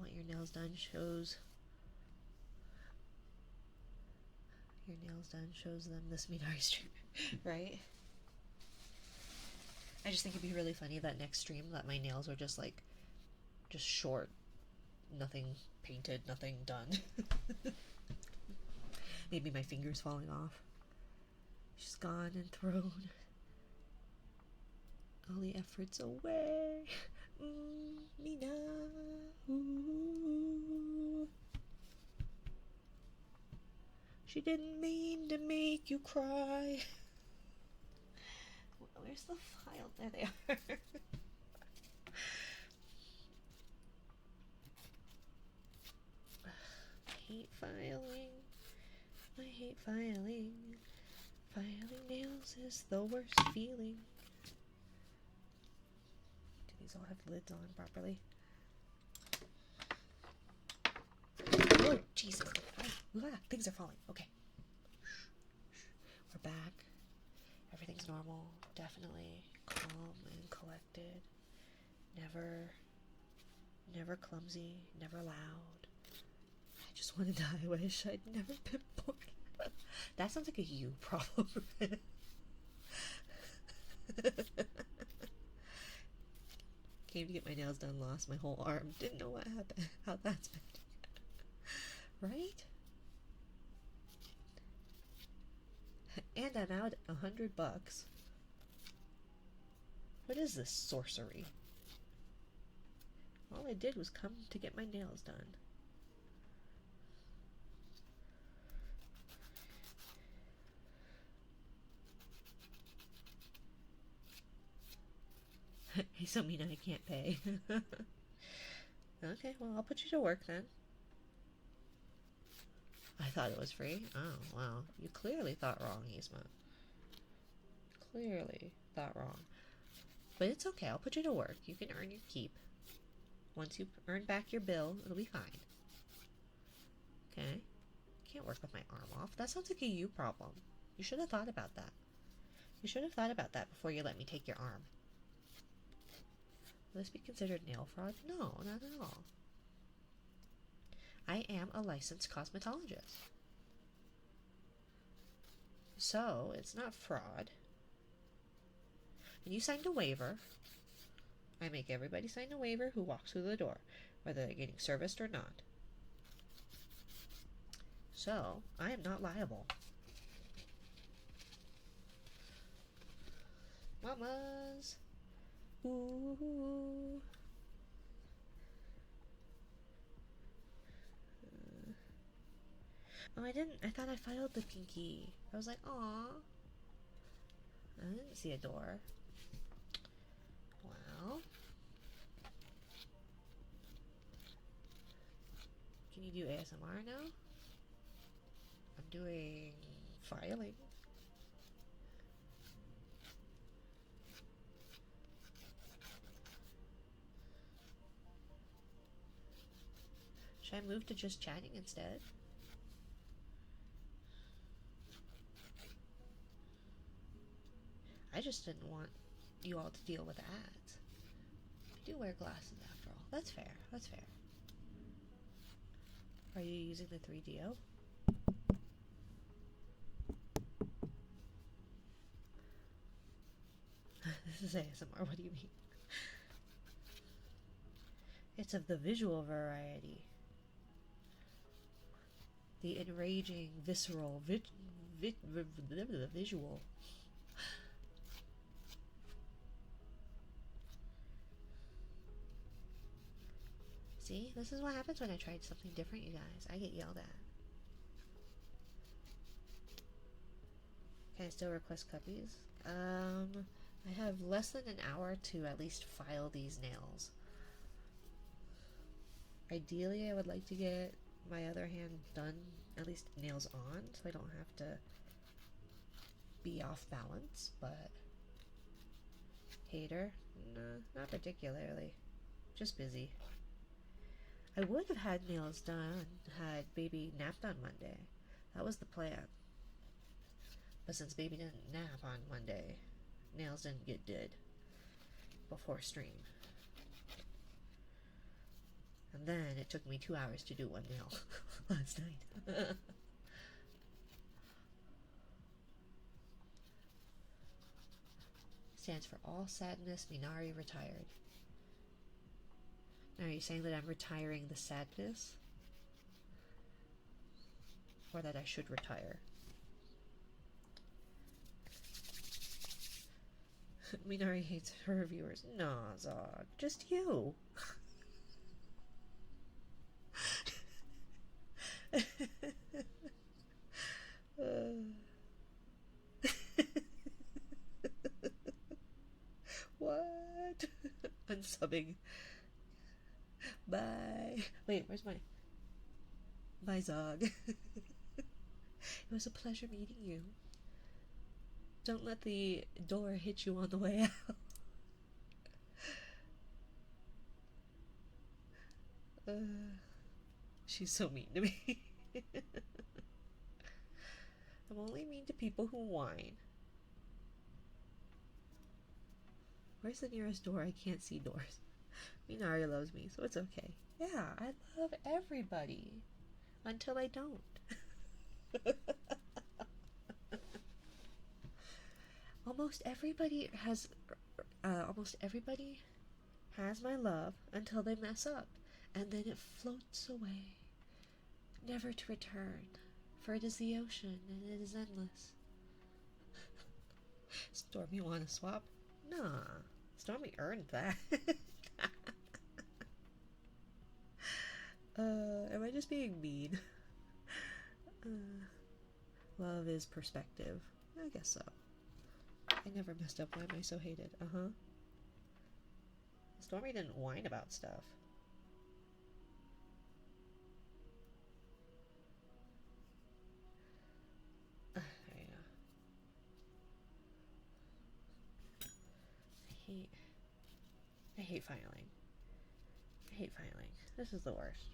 Want your nails done shows your nails done shows them this Minari stream, right? I just think it'd be really funny that next stream that my nails are just like, just short, nothing painted, nothing done. Maybe my fingers falling off. She's gone and thrown all the efforts away. Mina. Ooh. She didn't mean to make you cry. Where's the file? There they are. I hate filing. I hate filing. Filing nails is the worst feeling. Do these all have lids on properly? Oh, Jesus. Things are falling. Okay. We're back. Everything's normal. Definitely calm and collected. Never clumsy. Never loud. I just want to die. I wish I'd never been born. That sounds like a you problem. Came to get my nails done, lost my whole arm. Didn't know what happened. How that's been. Right? And I'm out $100. What is this sorcery? All I did was come to get my nails done. Hey, so mean I can't pay. Okay, well, I'll put you to work then. I thought it was free. Oh, wow. You clearly thought wrong, Yzma. Clearly thought wrong. But it's okay. I'll put you to work. You can earn your keep. Once you earn back your bill, it'll be fine. Okay? Can't work with my arm off. That sounds like a you problem. You should have thought about that. You should have thought about that before you let me take your arm. Will this be considered nail fraud? No, not at all. I am a licensed cosmetologist. So, it's not fraud. And you signed a waiver. I make everybody sign a waiver who walks through the door, whether they're getting serviced or not. So, I am not liable. Mamas! Ooh. Oh, I didn't. I thought I filed the pinky. I was like, aw. I didn't see a door. Well. Can you do ASMR now? I'm doing filing. Should I move to just chatting instead? I just didn't want you all to deal with ads. I do wear glasses after all. That's fair. That's fair. Are you using the 3DO? This is ASMR. What do you mean? It's of the visual variety. The enraging, visceral, visual. See, this is what happens when I tried something different, you guys. I get yelled at. Can I still request cuppies? I have less than an hour to at least file these nails. Ideally, I would like to get my other hand done, at least nails on, so I don't have to be off balance, but hater? No, not particularly. Just busy. I would have had nails done had baby napped on Monday. That was the plan. But since baby didn't nap on Monday, nails didn't get did before stream. And then it took me 2 hours to do one nail last night. stands for all sadness, Minari retired. Now, are you saying that I'm retiring the sadness? Or that I should retire? Minari hates her reviewers. Nah, Zog. Just you. What? Unsubbing. Bye. Wait, where's my... Bye, Zog. It was a pleasure meeting you. Don't let the door hit you on the way out. She's so mean to me. I'm only mean to people who whine. Where's the nearest door? I can't see doors. Minari loves me, so it's okay. Yeah, I love everybody. Until I don't. Almost everybody has my love until they mess up, and then it floats away, never to return, for it is the ocean, and it is endless. Stormy wanna swap? Nah, Stormy earned that. Am I just being mean? Love is perspective. I guess so. I never messed up. Why am I so hated? Stormy didn't whine about stuff. There you go. I hate filing. I hate filing. This is the worst.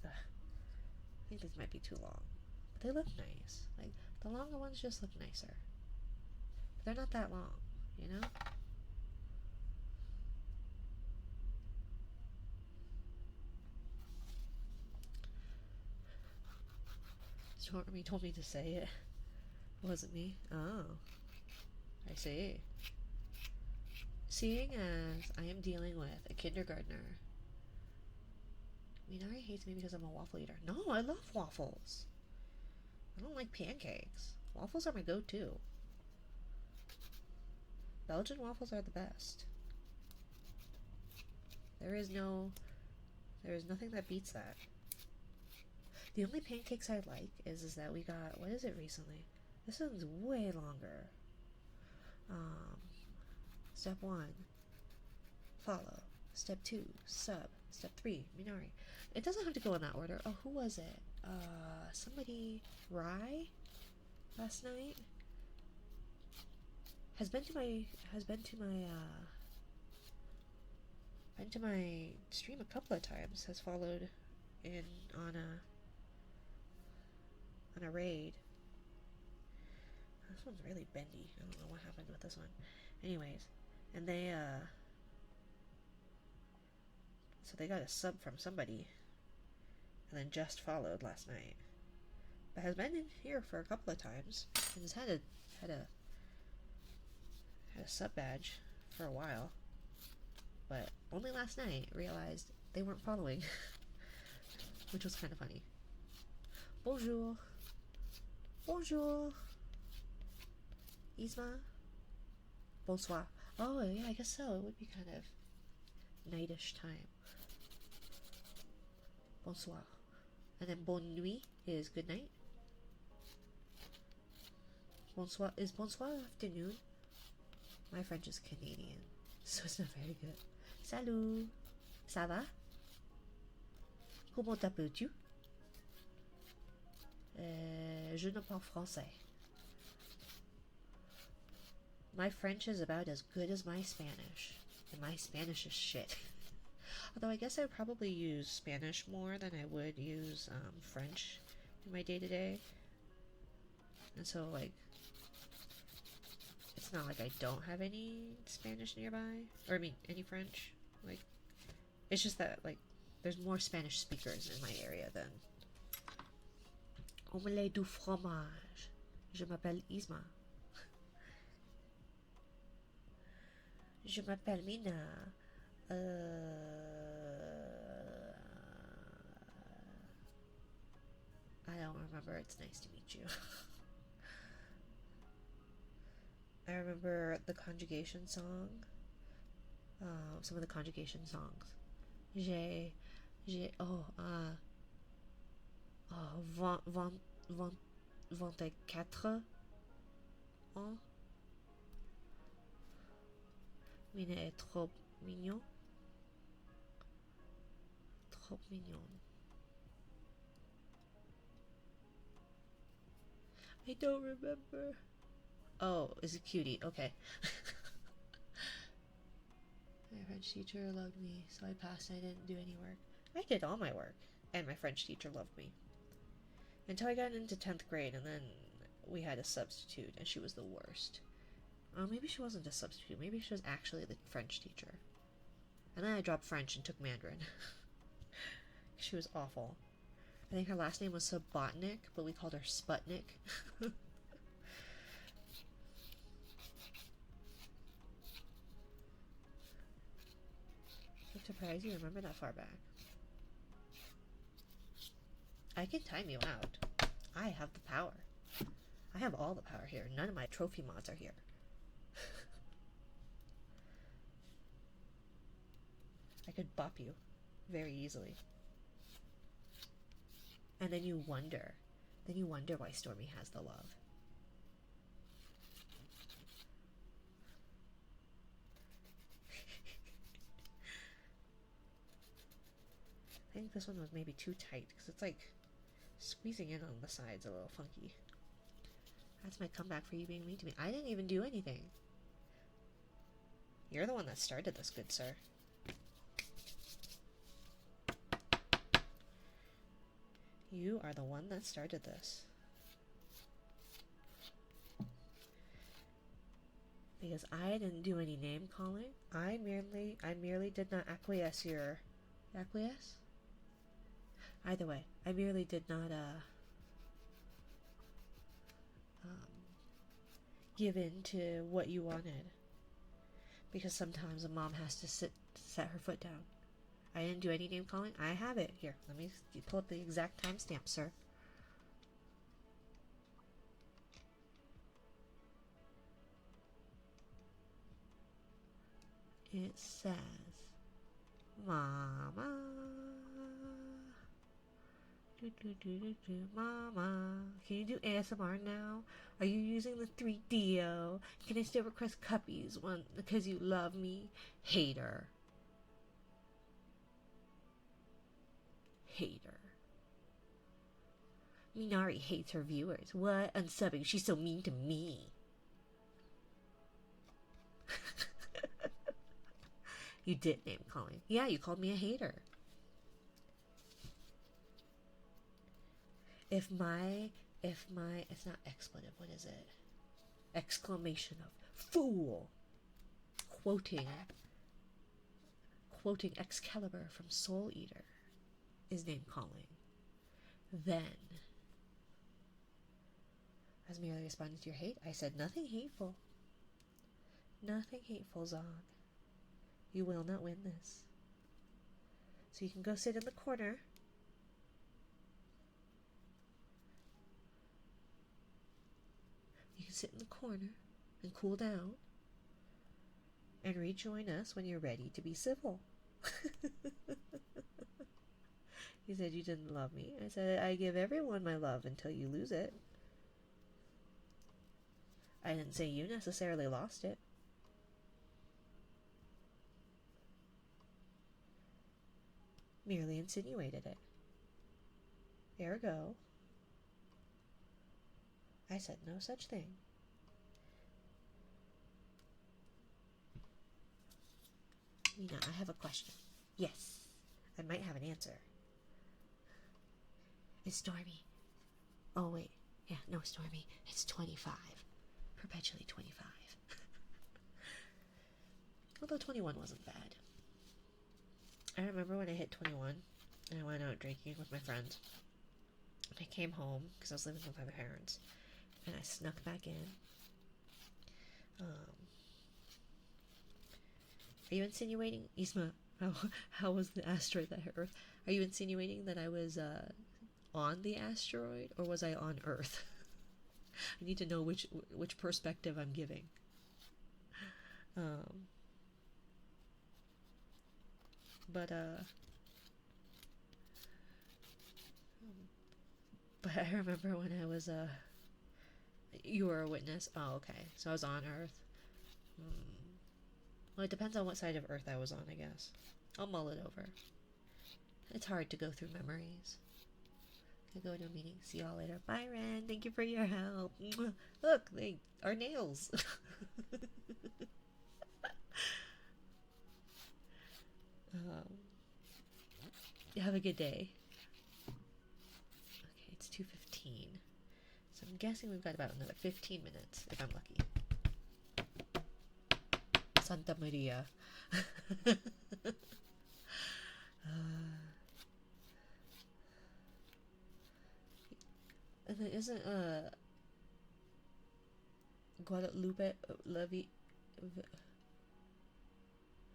Ugh. I think these might be too long. But they look nice. Like, the longer ones just look nicer. But they're not that long, you know? Stormy told me to say it. Wasn't me. Oh. I see. Seeing as I am dealing with a kindergartner. Minari hates me because I'm a waffle eater. No, I love waffles. I don't like pancakes. Waffles are my go-to. Belgian waffles are the best. There is nothing that beats that. The only pancakes I like is that we got, what is it recently? This one's way longer. Step 1, follow. Step 2, sub. Step 3, Minari. It doesn't have to go in that order. Oh, who was it? Somebody, Rye, last night has been to my stream a couple of times. Has followed in on a raid. This one's really bendy. I don't know what happened with this one. Anyways, and they so they got a sub from somebody, and then just followed last night. But has been in here for a couple of times and has had a sub badge for a while, but only last night realized they weren't following, which was kind of funny. Bonjour. Bonjour. Isma. Bonsoir. Oh yeah, I guess so. It would be kind of nightish time. Bonsoir. And then bonne nuit is good night. Bonsoir is bonsoir afternoon. My French is Canadian, so it's not very good. Salut. Ça va? Comment t'appelles-tu? Je ne parle français. My French is about as good as my Spanish, and my Spanish is shit. Although I guess I would probably use Spanish more than I would use French in my day-to-day. And so, like, it's not like I don't have any Spanish nearby, or I mean, any French. Like, it's just that, like, there's more Spanish speakers in my area than... Omelette du fromage. Je m'appelle Isma. Je m'appelle Mina. I don't remember. It's nice to meet you. I remember the conjugation song. Some of the conjugation songs. J'ai, oh, 24 ans. Mina est trop mignon. Trop mignon. I don't remember. Oh, is it cutie? Okay. My French teacher loved me, so I passed and I didn't do any work. I did all my work, and my French teacher loved me. Until I got into 10th grade, and then we had a substitute, and she was the worst. Oh, maybe she wasn't a substitute. Maybe she was actually the French teacher. And then I dropped French and took Mandarin. She was awful. I think her last name was Subotnik, but we called her Sputnik. I'm surprised you remember that far back. I can time you out. I have the power. I have all the power here. None of my trophy mods are here. I could bop you very easily. And then you wonder. Then you wonder why Stormy has the love. I think this one was maybe too tight because it's like squeezing in on the sides a little funky. That's my comeback for you being mean to me. I didn't even do anything. You're the one that started this, good sir. You are the one that started this. Because I didn't do any name calling. I merely did not acquiesce your... Acquiesce? Either way, I merely did not, give in to what you wanted. Because sometimes a mom has to set her foot down. I didn't do any name calling. I have it. Here, let me pull up the exact timestamp, sir. It says, Mama. Mama. Can you do ASMR now? Are you using the 3DO? Can I still request cuppies because you love me? Hater. Hater. Minari hates her viewers. What? Unsubbing. She's so mean to me. You did name calling. Yeah, you called me a hater. If my, it's not expletive, what is it? Exclamation of fool. Quoting Excalibur from Soul Eater is name calling. Then, I was merely responding to your hate. I said nothing hateful. Nothing hateful, Zog. You will not win this. So you can go sit in the corner. You can sit in the corner and cool down and rejoin us when you're ready to be civil. You said you didn't love me. I said I give everyone my love until you lose it. I didn't say you necessarily lost it. Merely insinuated it. Ergo, I said no such thing. Mina, I have a question. Yes, I might have an answer. It's Stormy. Oh, wait. Yeah, no, Stormy. It's 25. Perpetually 25. Although 21 wasn't bad. I remember when I hit 21 and I went out drinking with my friends. And I came home because I was living with my parents. And I snuck back in. Are you insinuating, Isma? How was the asteroid that hit Earth? Are you insinuating that I was on the asteroid, or was I on Earth? I need to know which perspective I'm giving. Um, but I remember when I was you were a witness. Oh, okay. So I was on Earth. Well, it depends on what side of Earth I was on, I guess. I'll mull it over. It's hard to go through memories. I go to a meeting. See y'all later. Bye, Ren. Thank you for your help. Look, they are nails. Have a good day. Okay, it's 2:15. So I'm guessing we've got about another 15 minutes, if I'm lucky. Santa Maria. And then isn't Guadalupe Levy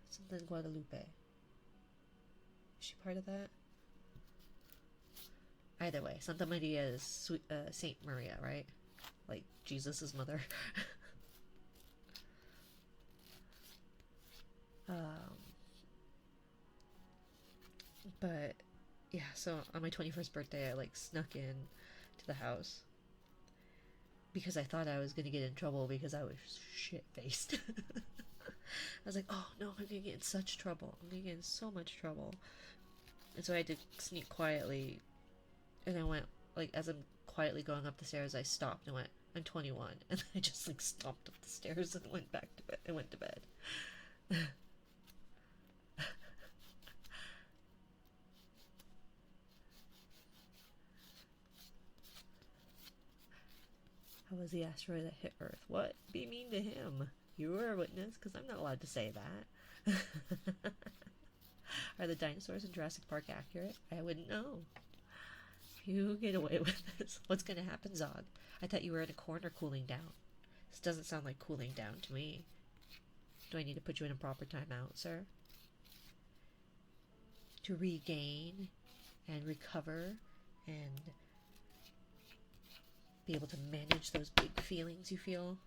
something Guadalupe? Is she part of that? Either way, Santa Maria is Saint Maria, right? Like Jesus' mother. But yeah, so on my 21st birthday, I like snuck in to the house because I thought I was gonna get in trouble because I was shit faced. I was like, oh no, I'm gonna get in such trouble. I'm gonna get in so much trouble. And so I had to sneak quietly, and I went, like, as I'm quietly going up the stairs, I stopped and went, I'm 21, and I just like stomped up the stairs and went back to bed. I went to bed. How was the asteroid that hit Earth? What? Be mean to him. You were a witness, because I'm not allowed to say that. Are the dinosaurs in Jurassic Park accurate? I wouldn't know. You get away with this. What's gonna happen, Zog? I thought you were in a corner cooling down. This doesn't sound like cooling down to me. Do I need to put you in a proper timeout, sir? To regain and recover and be able to manage those big feelings you feel?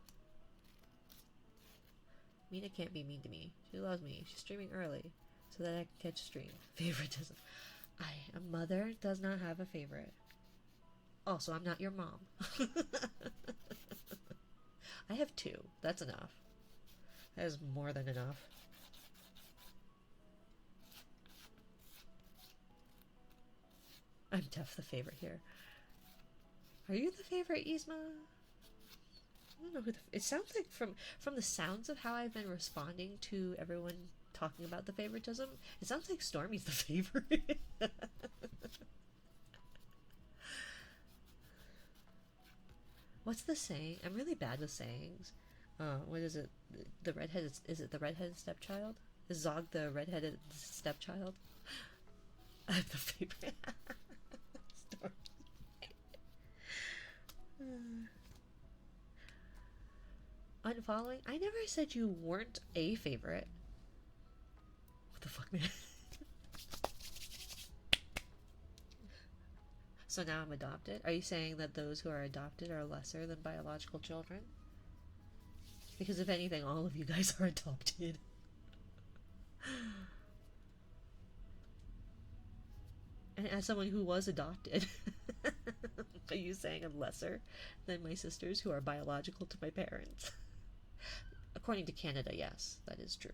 Mina can't be mean to me. She loves me. She's streaming early so that I can catch stream. Favoritism. A mother does not have a favorite. Also, I'm not your mom. I have two. That's enough. That is more than enough. I'm Def the favorite here. Are you the favorite, Yzma? I don't know who it sounds like from the sounds of how I've been responding to everyone talking about the favoritism, it sounds like Stormy's the favorite. What's the saying? I'm really bad with sayings. What is it? The redheaded, is it the redheaded stepchild? Is Zog the redheaded stepchild? I'm the favorite. Stormy. Unfollowing? I never said you weren't a favorite. What the fuck, man? So now I'm adopted? Are you saying that those who are adopted are lesser than biological children? Because if anything, all of you guys are adopted. And as someone who was adopted, are you saying I'm lesser than my sisters who are biological to my parents? According to Canada, yes, that is true.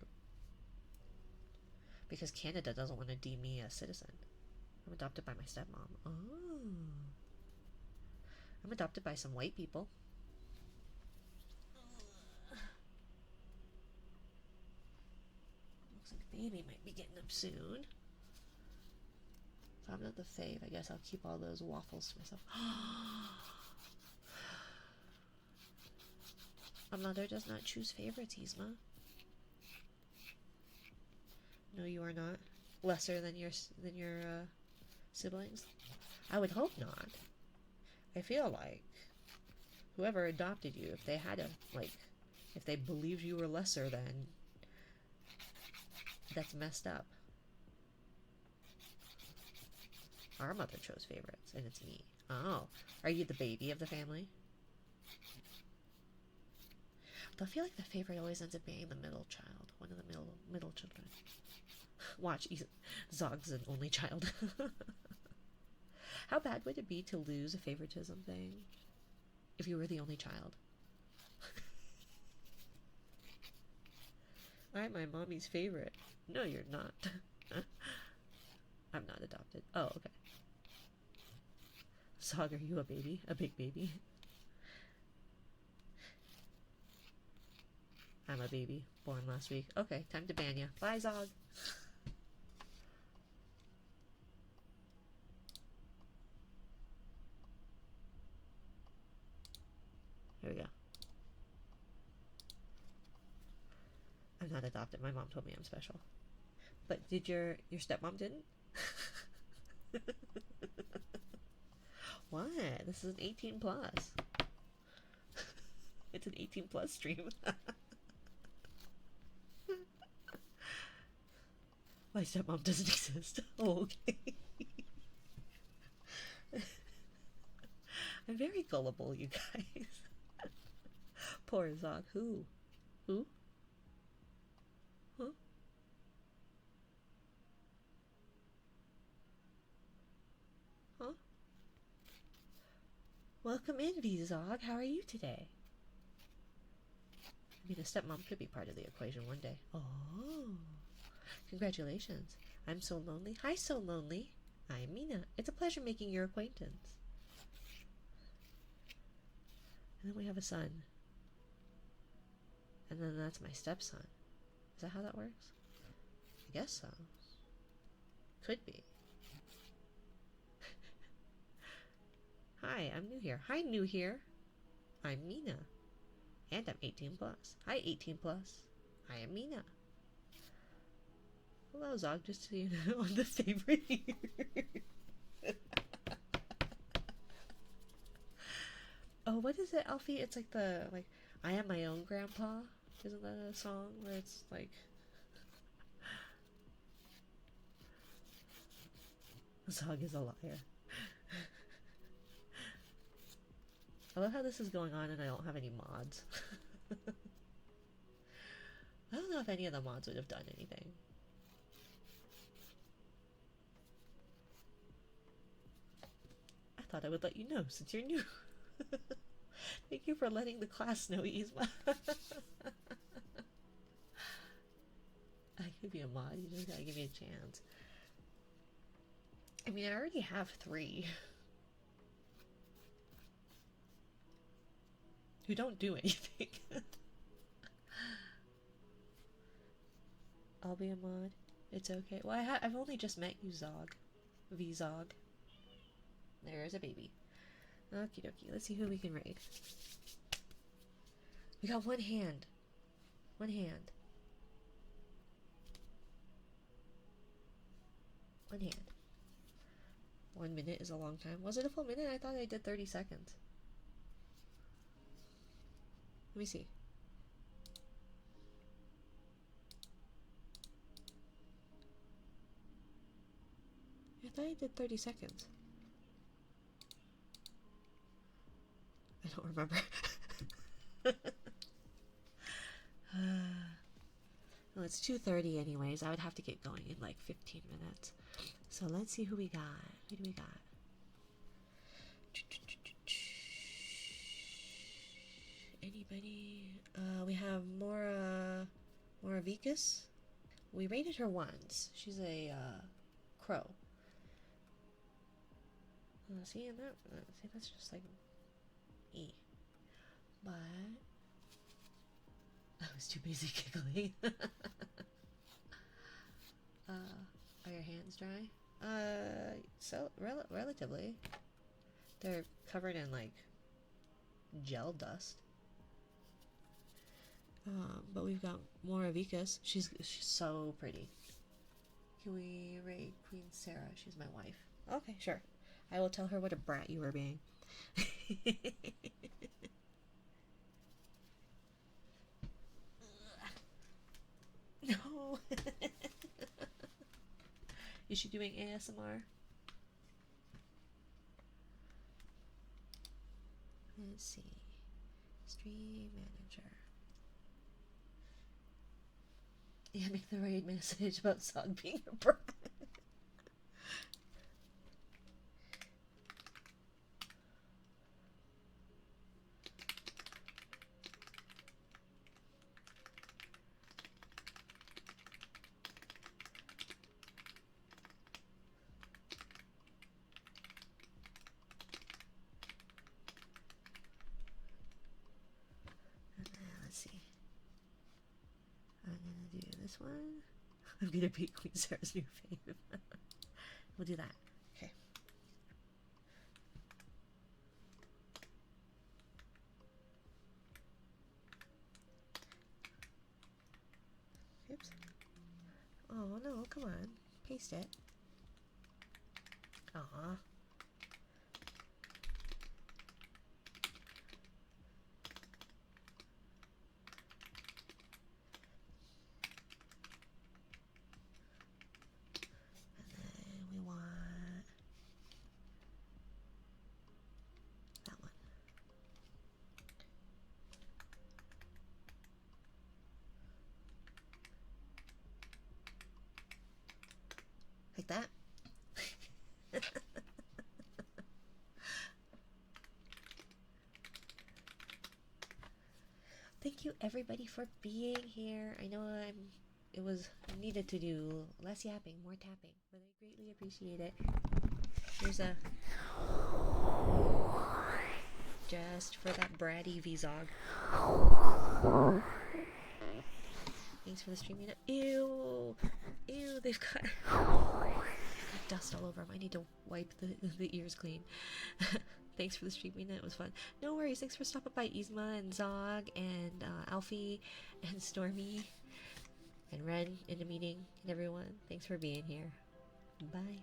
Because Canada doesn't want to deem me a citizen. I'm adopted by my stepmom. Oh. I'm adopted by some white people. Looks like baby might be getting up soon. If I'm not the fave, I guess I'll keep all those waffles to myself. A mother does not choose favorites, Yzma. No, you are not. Lesser than your siblings? I would hope not. I feel like whoever adopted you, if they had a, like, if they believed you were lesser than, That's messed up. Our mother chose favorites, and it's me. Oh, are you the baby of the family? Though I feel like the favorite always ends up being the middle child, one of the middle children. Watch, Zog's an only child. How bad would it be to lose a favoritism thing if you were the only child? I'm my mommy's favorite. No, you're not. I'm not adopted. Oh, okay. Zog, are you a baby? A big baby? I'm a baby, born last week. Okay, time to ban you. Bye, Zog. Here we go. I'm not adopted. My mom told me I'm special. But did your stepmom didn't? What? This is an 18 plus. It's an 18 plus stream. My stepmom doesn't exist. Oh, okay. I'm very gullible, you guys. Poor Zog. Who? Who? Huh? Huh? Welcome in, V-Zog. How are you today? I mean, a stepmom could be part of the equation one day. Oh. Congratulations. I'm so lonely. Hi, so lonely. I'm Mina. It's a pleasure making your acquaintance. And then we have a son. And then that's my stepson. Is that how that works? I guess so. Could be. Hi, I'm new here. Hi, new here. I'm Mina. And I'm 18 plus. Hi, 18 plus. I am Mina. Hello, Zog, just so you know, I'm the favorite here. Oh, what is it, Alfie? It's like I am my own grandpa. Isn't that a song where it's like... Zog is a liar. I love how this is going on and I don't have any mods. I don't know if any of the mods would have done anything. I thought I would let you know since you're new. Thank you for letting the class know, Yzma. I could be a mod, you just gotta give me a chance. I mean, I already have 3. Who don't do anything. I'll be a mod. It's okay. Well, I've only just met you, Zog. V-Zog. There's a baby. Okie dokie. Let's see who we can raid. We got one hand. One hand. One hand. 1 minute is a long time. Was it a full minute? I thought I did 30 seconds. Let me see. I thought I did 30 seconds. I don't remember. Well, it's 2:30 anyways. I would have to get going in like 15 minutes. So let's see who we got. Who do we got? Anybody? We have Moravicus. We rated her once. She's a crow. See, and see, that's just like E. But I was too busy giggling. Are your hands dry? So relatively. They're covered in like gel dust. But we've got Moravicus. She's so pretty. Can we rate Queen Sarah? She's my wife. Okay, sure. I will tell her what a brat you were being. No. Is she doing ASMR? Let's see. Stream manager. Yeah, make the right message about Sog being your bride. Let's see. I'm gonna do this one. I'm gonna be Queen Sarah's new fave. We'll do that. Okay. Oops. Oh no, come on. Paste it. Aw. And then we want that one. Like that. Thank you everybody for being here. I know it was needed to do less yapping, more tapping, but I greatly appreciate it. Here's a just for that bratty Vzog. Thanks for the stream unit. Ew, ew, they've got dust all over them. I need to wipe the ears clean. Thanks for the stream unit. It was fun. No worries. Thanks for stopping by, Yzma and Zog and Alfie and Stormy and Ren in the meeting and everyone. Thanks for being here. Bye.